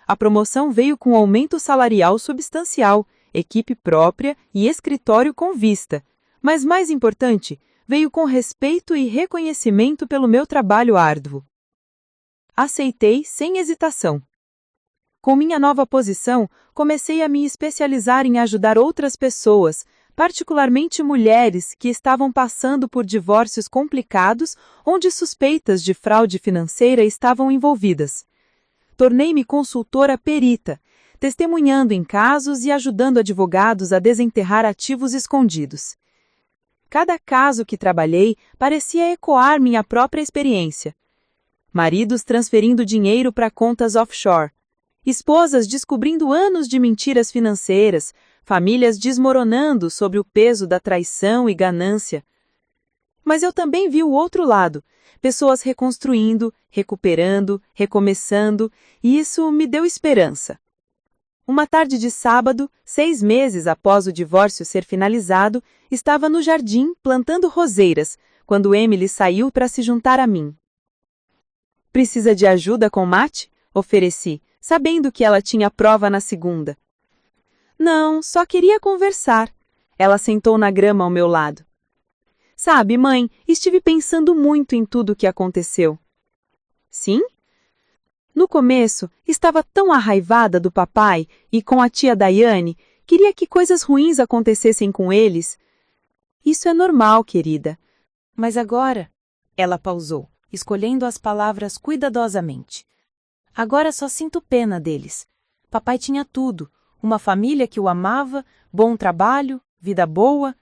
A promoção veio com aumento salarial substancial, equipe própria e escritório com vista. Mas mais importante, veio com respeito e reconhecimento pelo meu trabalho árduo. Aceitei sem hesitação. Com minha nova posição, comecei a me especializar em ajudar outras pessoas, particularmente mulheres que estavam passando por divórcios complicados onde suspeitas de fraude financeira estavam envolvidas. Tornei-me consultora perita, testemunhando em casos e ajudando advogados a desenterrar ativos escondidos. Cada caso que trabalhei parecia ecoar minha própria experiência. Maridos transferindo dinheiro para contas offshore. Esposas descobrindo anos de mentiras financeiras, famílias desmoronando sob o peso da traição e ganância. Mas eu também vi o outro lado, pessoas reconstruindo, recuperando, recomeçando, e isso me deu esperança. Uma tarde de sábado, 6 meses após o divórcio ser finalizado, estava no jardim plantando roseiras, quando Emily saiu para se juntar a mim. Precisa de ajuda com mate? Ofereci, sabendo que ela tinha prova na segunda. Não, só queria conversar. Ela sentou na grama ao meu lado. Sabe, mãe, estive pensando muito em tudo o que aconteceu. Sim? No começo, estava tão arraivada do papai e com a tia Daiane, queria que coisas ruins acontecessem com eles. Isso é normal, querida. Mas agora, ela pausou, escolhendo as palavras cuidadosamente. Agora só sinto pena deles. Papai tinha tudo, uma família que o amava, bom trabalho, vida boa.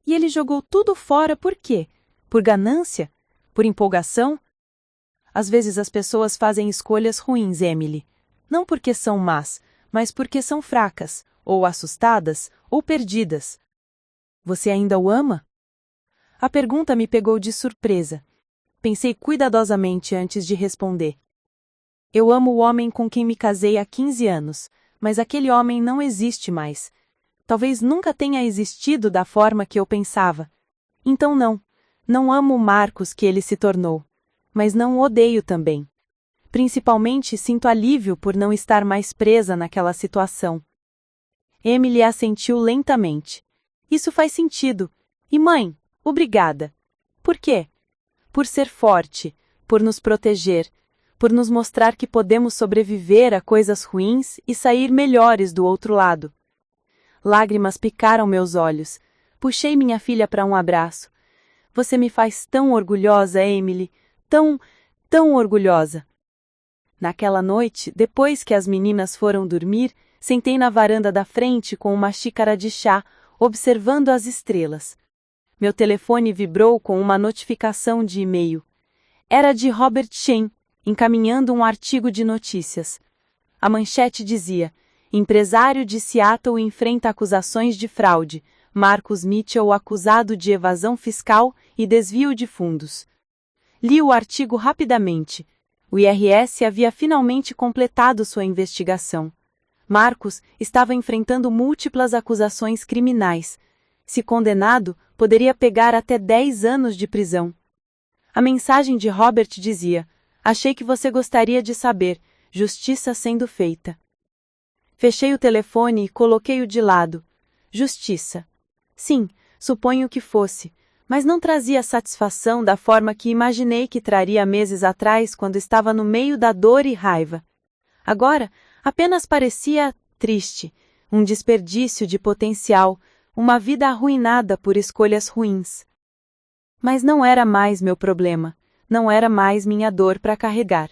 E ele jogou tudo fora por quê? Por ganância? Por empolgação? Às vezes as pessoas fazem escolhas ruins, Emily. Não porque são más, mas porque são fracas, ou assustadas, ou perdidas. Você ainda o ama? A pergunta me pegou de surpresa. Pensei cuidadosamente antes de responder. Eu amo o homem com quem me casei há 15 anos, mas aquele homem não existe mais. Talvez nunca tenha existido da forma que eu pensava. Então não amo o Marcos que ele se tornou. Mas não o odeio também. Principalmente sinto alívio por não estar mais presa naquela situação. Emily assentiu lentamente. Isso faz sentido. E mãe, obrigada. Por quê? Por ser forte, por nos proteger, por nos mostrar que podemos sobreviver a coisas ruins e sair melhores do outro lado. Lágrimas picaram meus olhos. Puxei minha filha para um abraço. Você me faz tão orgulhosa, Emily. Tão orgulhosa. Naquela noite, depois que as meninas foram dormir, sentei na varanda da frente com uma xícara de chá, observando as estrelas. Meu telefone vibrou com uma notificação de e-mail. Era de Robert Shen, encaminhando um artigo de notícias. A manchete dizia: empresário de Seattle enfrenta acusações de fraude. Marcus Mitchell acusado de evasão fiscal e desvio de fundos. Li o artigo rapidamente. O IRS havia finalmente completado sua investigação. Marcus estava enfrentando múltiplas acusações criminais. Se condenado, poderia pegar até 10 anos de prisão. A mensagem de Robert dizia: achei que você gostaria de saber, justiça sendo feita. Fechei o telefone e coloquei-o de lado. Justiça. Sim, suponho que fosse. Mas não trazia satisfação da forma que imaginei que traria meses atrás quando estava no meio da dor e raiva. Agora, apenas parecia triste, um desperdício de potencial, uma vida arruinada por escolhas ruins. Mas não era mais meu problema, não era mais minha dor para carregar.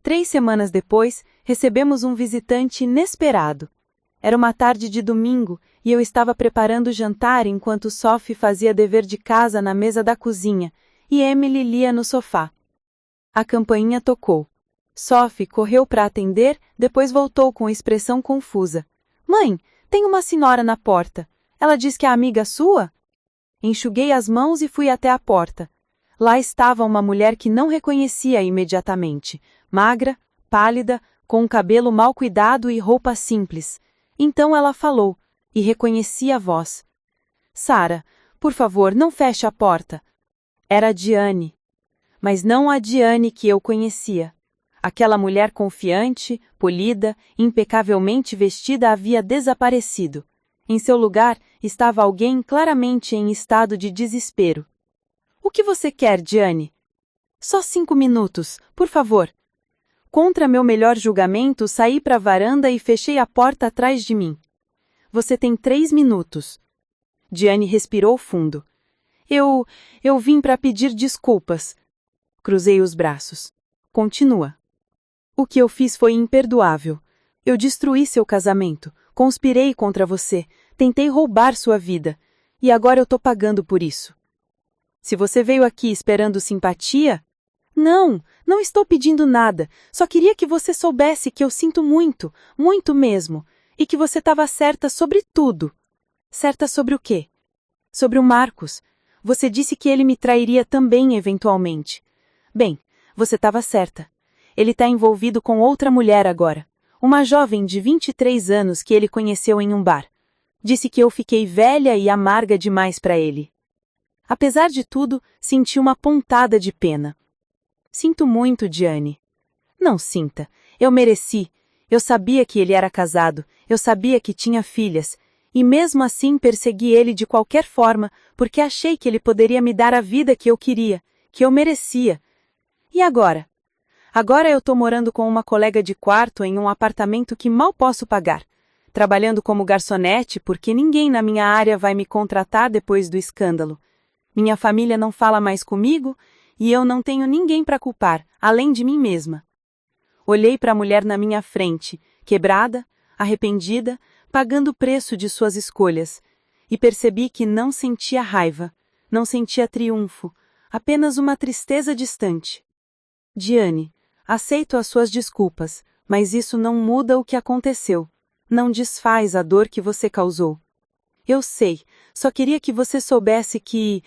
3 semanas depois, recebemos um visitante inesperado. Era uma tarde de domingo e eu estava preparando o jantar enquanto Sophie fazia dever de casa na mesa da cozinha e Emily lia no sofá. A campainha tocou. Sophie correu para atender, depois voltou com expressão confusa. Mãe, tem uma senhora na porta. Ela diz que é amiga sua? Enxuguei as mãos e fui até a porta. Lá estava uma mulher que não reconhecia imediatamente, magra, pálida, com um cabelo mal cuidado e roupa simples. Então ela falou, e reconheci a voz. Sara, por favor, não feche a porta. Era a Diane. Mas não a Diane que eu conhecia. Aquela mulher confiante, polida, impecavelmente vestida havia desaparecido. Em seu lugar estava alguém claramente em estado de desespero. O que você quer, Diane? Só 5 minutos, por favor. Contra meu melhor julgamento, saí para a varanda e fechei a porta atrás de mim. Você tem 3 minutos. Diane respirou fundo. Eu vim para pedir desculpas. Cruzei os braços. Continua. O que eu fiz foi imperdoável. Eu destruí seu casamento, conspirei contra você, tentei roubar sua vida, e agora eu tô pagando por isso. Se você veio aqui esperando simpatia... Não estou pedindo nada, só queria que você soubesse que eu sinto muito, muito mesmo, e que você estava certa sobre tudo. Certa sobre o quê? Sobre o Marcos. Você disse que ele me trairia também eventualmente. Bem, você estava certa. Ele está envolvido com outra mulher agora. Uma jovem de 23 anos que ele conheceu em um bar. Disse que eu fiquei velha e amarga demais para ele. Apesar de tudo, senti uma pontada de pena. Sinto muito, Diane. Não sinta. Eu mereci. Eu sabia que ele era casado. Eu sabia que tinha filhas. E mesmo assim persegui ele de qualquer forma, porque achei que ele poderia me dar a vida que eu queria, que eu merecia. E agora? Agora eu tô morando com uma colega de quarto em um apartamento que mal posso pagar. Trabalhando como garçonete porque ninguém na minha área vai me contratar depois do escândalo. Minha família não fala mais comigo e eu não tenho ninguém para culpar, além de mim mesma. Olhei para a mulher na minha frente, quebrada, arrependida, pagando o preço de suas escolhas, e percebi que não sentia raiva, não sentia triunfo, apenas uma tristeza distante. Diane, aceito as suas desculpas, mas isso não muda o que aconteceu, não desfaz a dor que você causou. Eu sei, só queria que você soubesse que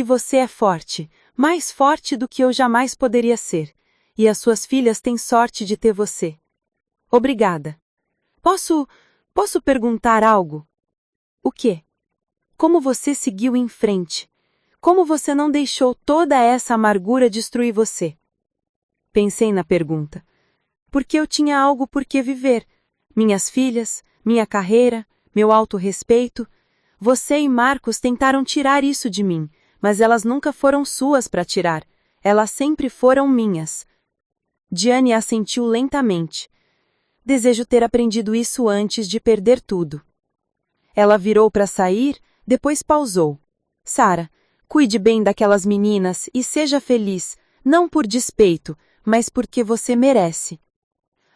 você é forte, mais forte do que eu jamais poderia ser, e as suas filhas têm sorte de ter você. Obrigada. Posso perguntar algo? O quê? Como você seguiu em frente? Como você não deixou toda essa amargura destruir você? Pensei na pergunta. Porque eu tinha algo por que viver. Minhas filhas, minha carreira, meu autorrespeito. Você e Marcos tentaram tirar isso de mim, mas elas nunca foram suas para tirar. Elas sempre foram minhas. Diane assentiu lentamente. Desejo ter aprendido isso antes de perder tudo. Ela virou para sair, depois pausou. Sara, cuide bem daquelas meninas e seja feliz, não por despeito, mas porque você merece.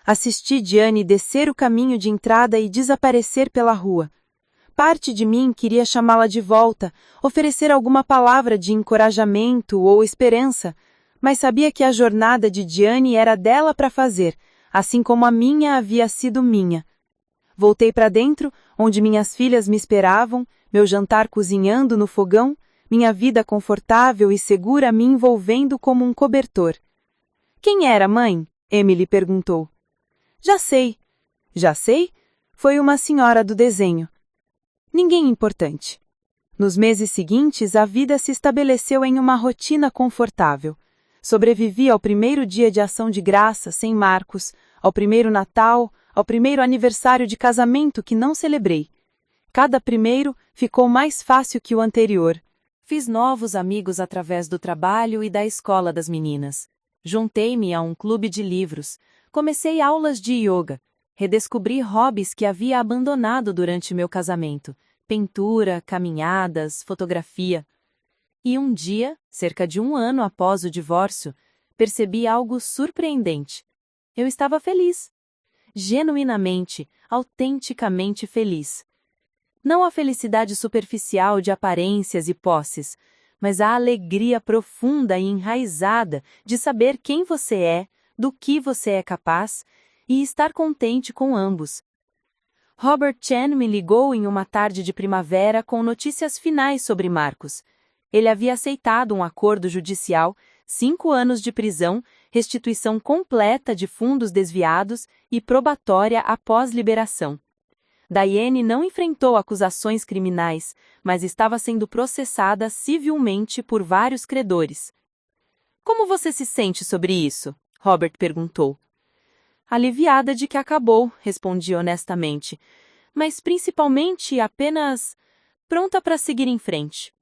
Assisti Diane descer o caminho de entrada e desaparecer pela rua. Parte de mim queria chamá-la de volta, oferecer alguma palavra de encorajamento ou esperança, mas sabia que a jornada de Diane era dela para fazer, assim como a minha havia sido minha. Voltei para dentro, onde minhas filhas me esperavam, meu jantar cozinhando no fogão, minha vida confortável e segura me envolvendo como um cobertor. Quem era, mãe? Emily perguntou. Já sei. Já sei? Foi uma senhora do desenho. Ninguém importante. Nos meses seguintes, a vida se estabeleceu em uma rotina confortável. Sobrevivi ao primeiro dia de ação de graça sem Marcos, ao primeiro Natal, ao primeiro aniversário de casamento que não celebrei. Cada primeiro ficou mais fácil que o anterior. Fiz novos amigos através do trabalho e da escola das meninas. Juntei-me a um clube de livros, comecei aulas de yoga, redescobri hobbies que havia abandonado durante meu casamento, pintura, caminhadas, fotografia. E um dia, cerca de 1 ano após o divórcio, percebi algo surpreendente. Eu estava feliz. Genuinamente, autenticamente feliz. Não a felicidade superficial de aparências e posses, mas a alegria profunda e enraizada de saber quem você é, do que você é capaz, e estar contente com ambos. Robert Chen me ligou em uma tarde de primavera com notícias finais sobre Marcos. Ele havia aceitado um acordo judicial, 5 anos de prisão, restituição completa de fundos desviados e probatória após liberação. Diane não enfrentou acusações criminais, mas estava sendo processada civilmente por vários credores. Como você se sente sobre isso? Robert perguntou. Aliviada de que acabou, respondi honestamente, mas principalmente apenas pronta para seguir em frente.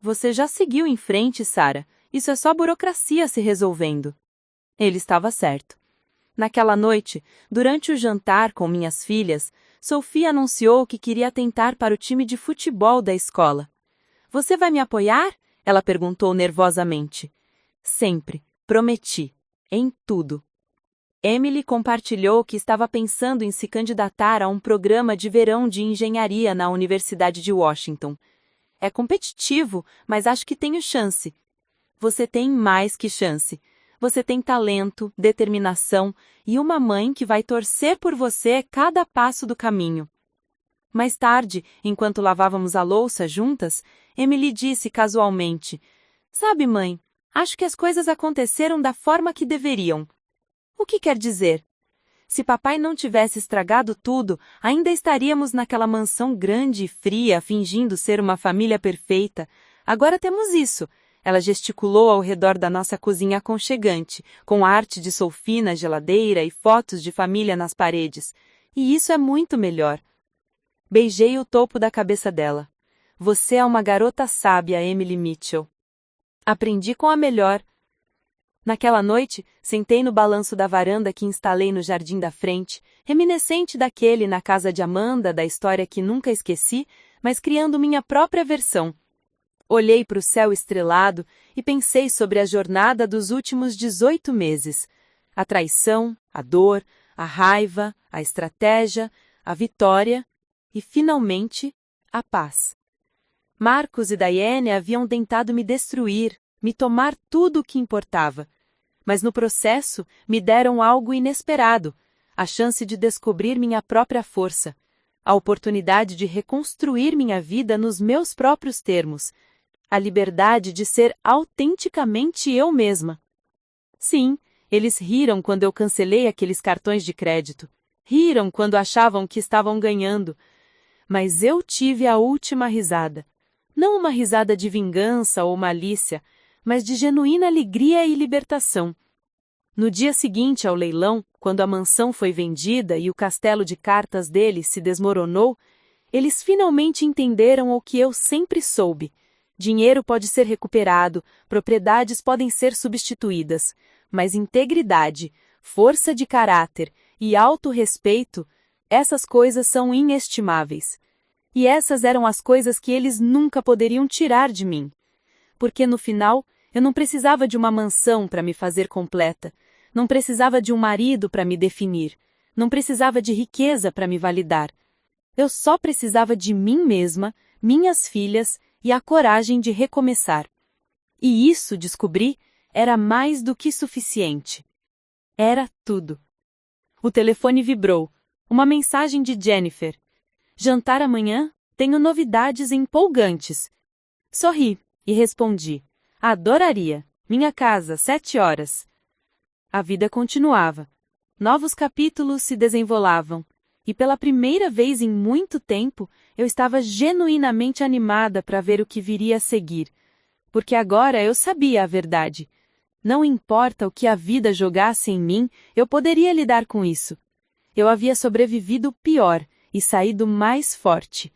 Você já seguiu em frente, Sarah. Isso é só burocracia se resolvendo. Ele estava certo. Naquela noite, durante o jantar com minhas filhas, Sophie anunciou que queria tentar para o time de futebol da escola. Você vai me apoiar? Ela perguntou nervosamente. Sempre. Prometi. Em tudo. Emily compartilhou que estava pensando em se candidatar a um programa de verão de engenharia na Universidade de Washington. É competitivo, mas acho que tenho chance. Você tem mais que chance. Você tem talento, determinação e uma mãe que vai torcer por você cada passo do caminho. Mais tarde, enquanto lavávamos a louça juntas, Emily disse casualmente: Sabe, mãe, acho que as coisas aconteceram da forma que deveriam. O que quer dizer? Se papai não tivesse estragado tudo, ainda estaríamos naquela mansão grande e fria, fingindo ser uma família perfeita. Agora temos isso. Ela gesticulou ao redor da nossa cozinha aconchegante, com arte de Sophie na geladeira e fotos de família nas paredes. E isso é muito melhor. Beijei o topo da cabeça dela. Você é uma garota sábia, Emily Mitchell. Aprendi com a melhor. Naquela noite, sentei no balanço da varanda que instalei no jardim da frente, reminiscente daquele na casa de Amanda, da história que nunca esqueci, mas criando minha própria versão. Olhei para o céu estrelado e pensei sobre a jornada dos últimos 18 meses. A traição, a dor, a raiva, a estratégia, a vitória e, finalmente, a paz. Marcos e Diane haviam tentado me destruir, me tomar tudo o que importava. Mas no processo me deram algo inesperado, a chance de descobrir minha própria força, a oportunidade de reconstruir minha vida nos meus próprios termos, a liberdade de ser autenticamente eu mesma. Sim, eles riram quando eu cancelei aqueles cartões de crédito. Riram quando achavam que estavam ganhando. Mas eu tive a última risada. Não uma risada de vingança ou malícia, mas de genuína alegria e libertação. No dia seguinte ao leilão, quando a mansão foi vendida e o castelo de cartas deles se desmoronou, eles finalmente entenderam o que eu sempre soube. Dinheiro pode ser recuperado, propriedades podem ser substituídas, mas integridade, força de caráter e autorrespeito, essas coisas são inestimáveis. E essas eram as coisas que eles nunca poderiam tirar de mim. Porque no final, eu não precisava de uma mansão para me fazer completa, não precisava de um marido para me definir, não precisava de riqueza para me validar. Eu só precisava de mim mesma, minhas filhas e a coragem de recomeçar. E isso, descobri, era mais do que suficiente. Era tudo. O telefone vibrou. Uma mensagem de Jennifer. Jantar amanhã? Tenho novidades empolgantes. Sorri e respondi. Adoraria. Minha casa, 7 horas. A vida continuava. Novos capítulos se desenrolavam. E pela primeira vez em muito tempo, eu estava genuinamente animada para ver o que viria a seguir. Porque agora eu sabia a verdade. Não importa o que a vida jogasse em mim, eu poderia lidar com isso. Eu havia sobrevivido o pior e saído mais forte.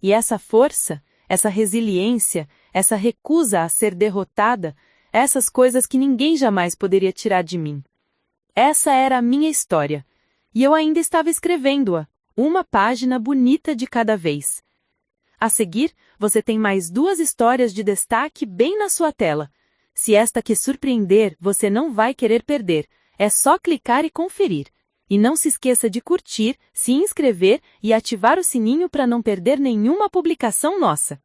E essa força, essa resiliência, essa recusa a ser derrotada, essas coisas que ninguém jamais poderia tirar de mim. Essa era a minha história. E eu ainda estava escrevendo-a, uma página bonita de cada vez. A seguir, você tem mais 2 histórias de destaque bem na sua tela. Se esta que surpreender, você não vai querer perder. É só clicar e conferir. E não se esqueça de curtir, se inscrever e ativar o sininho para não perder nenhuma publicação nossa.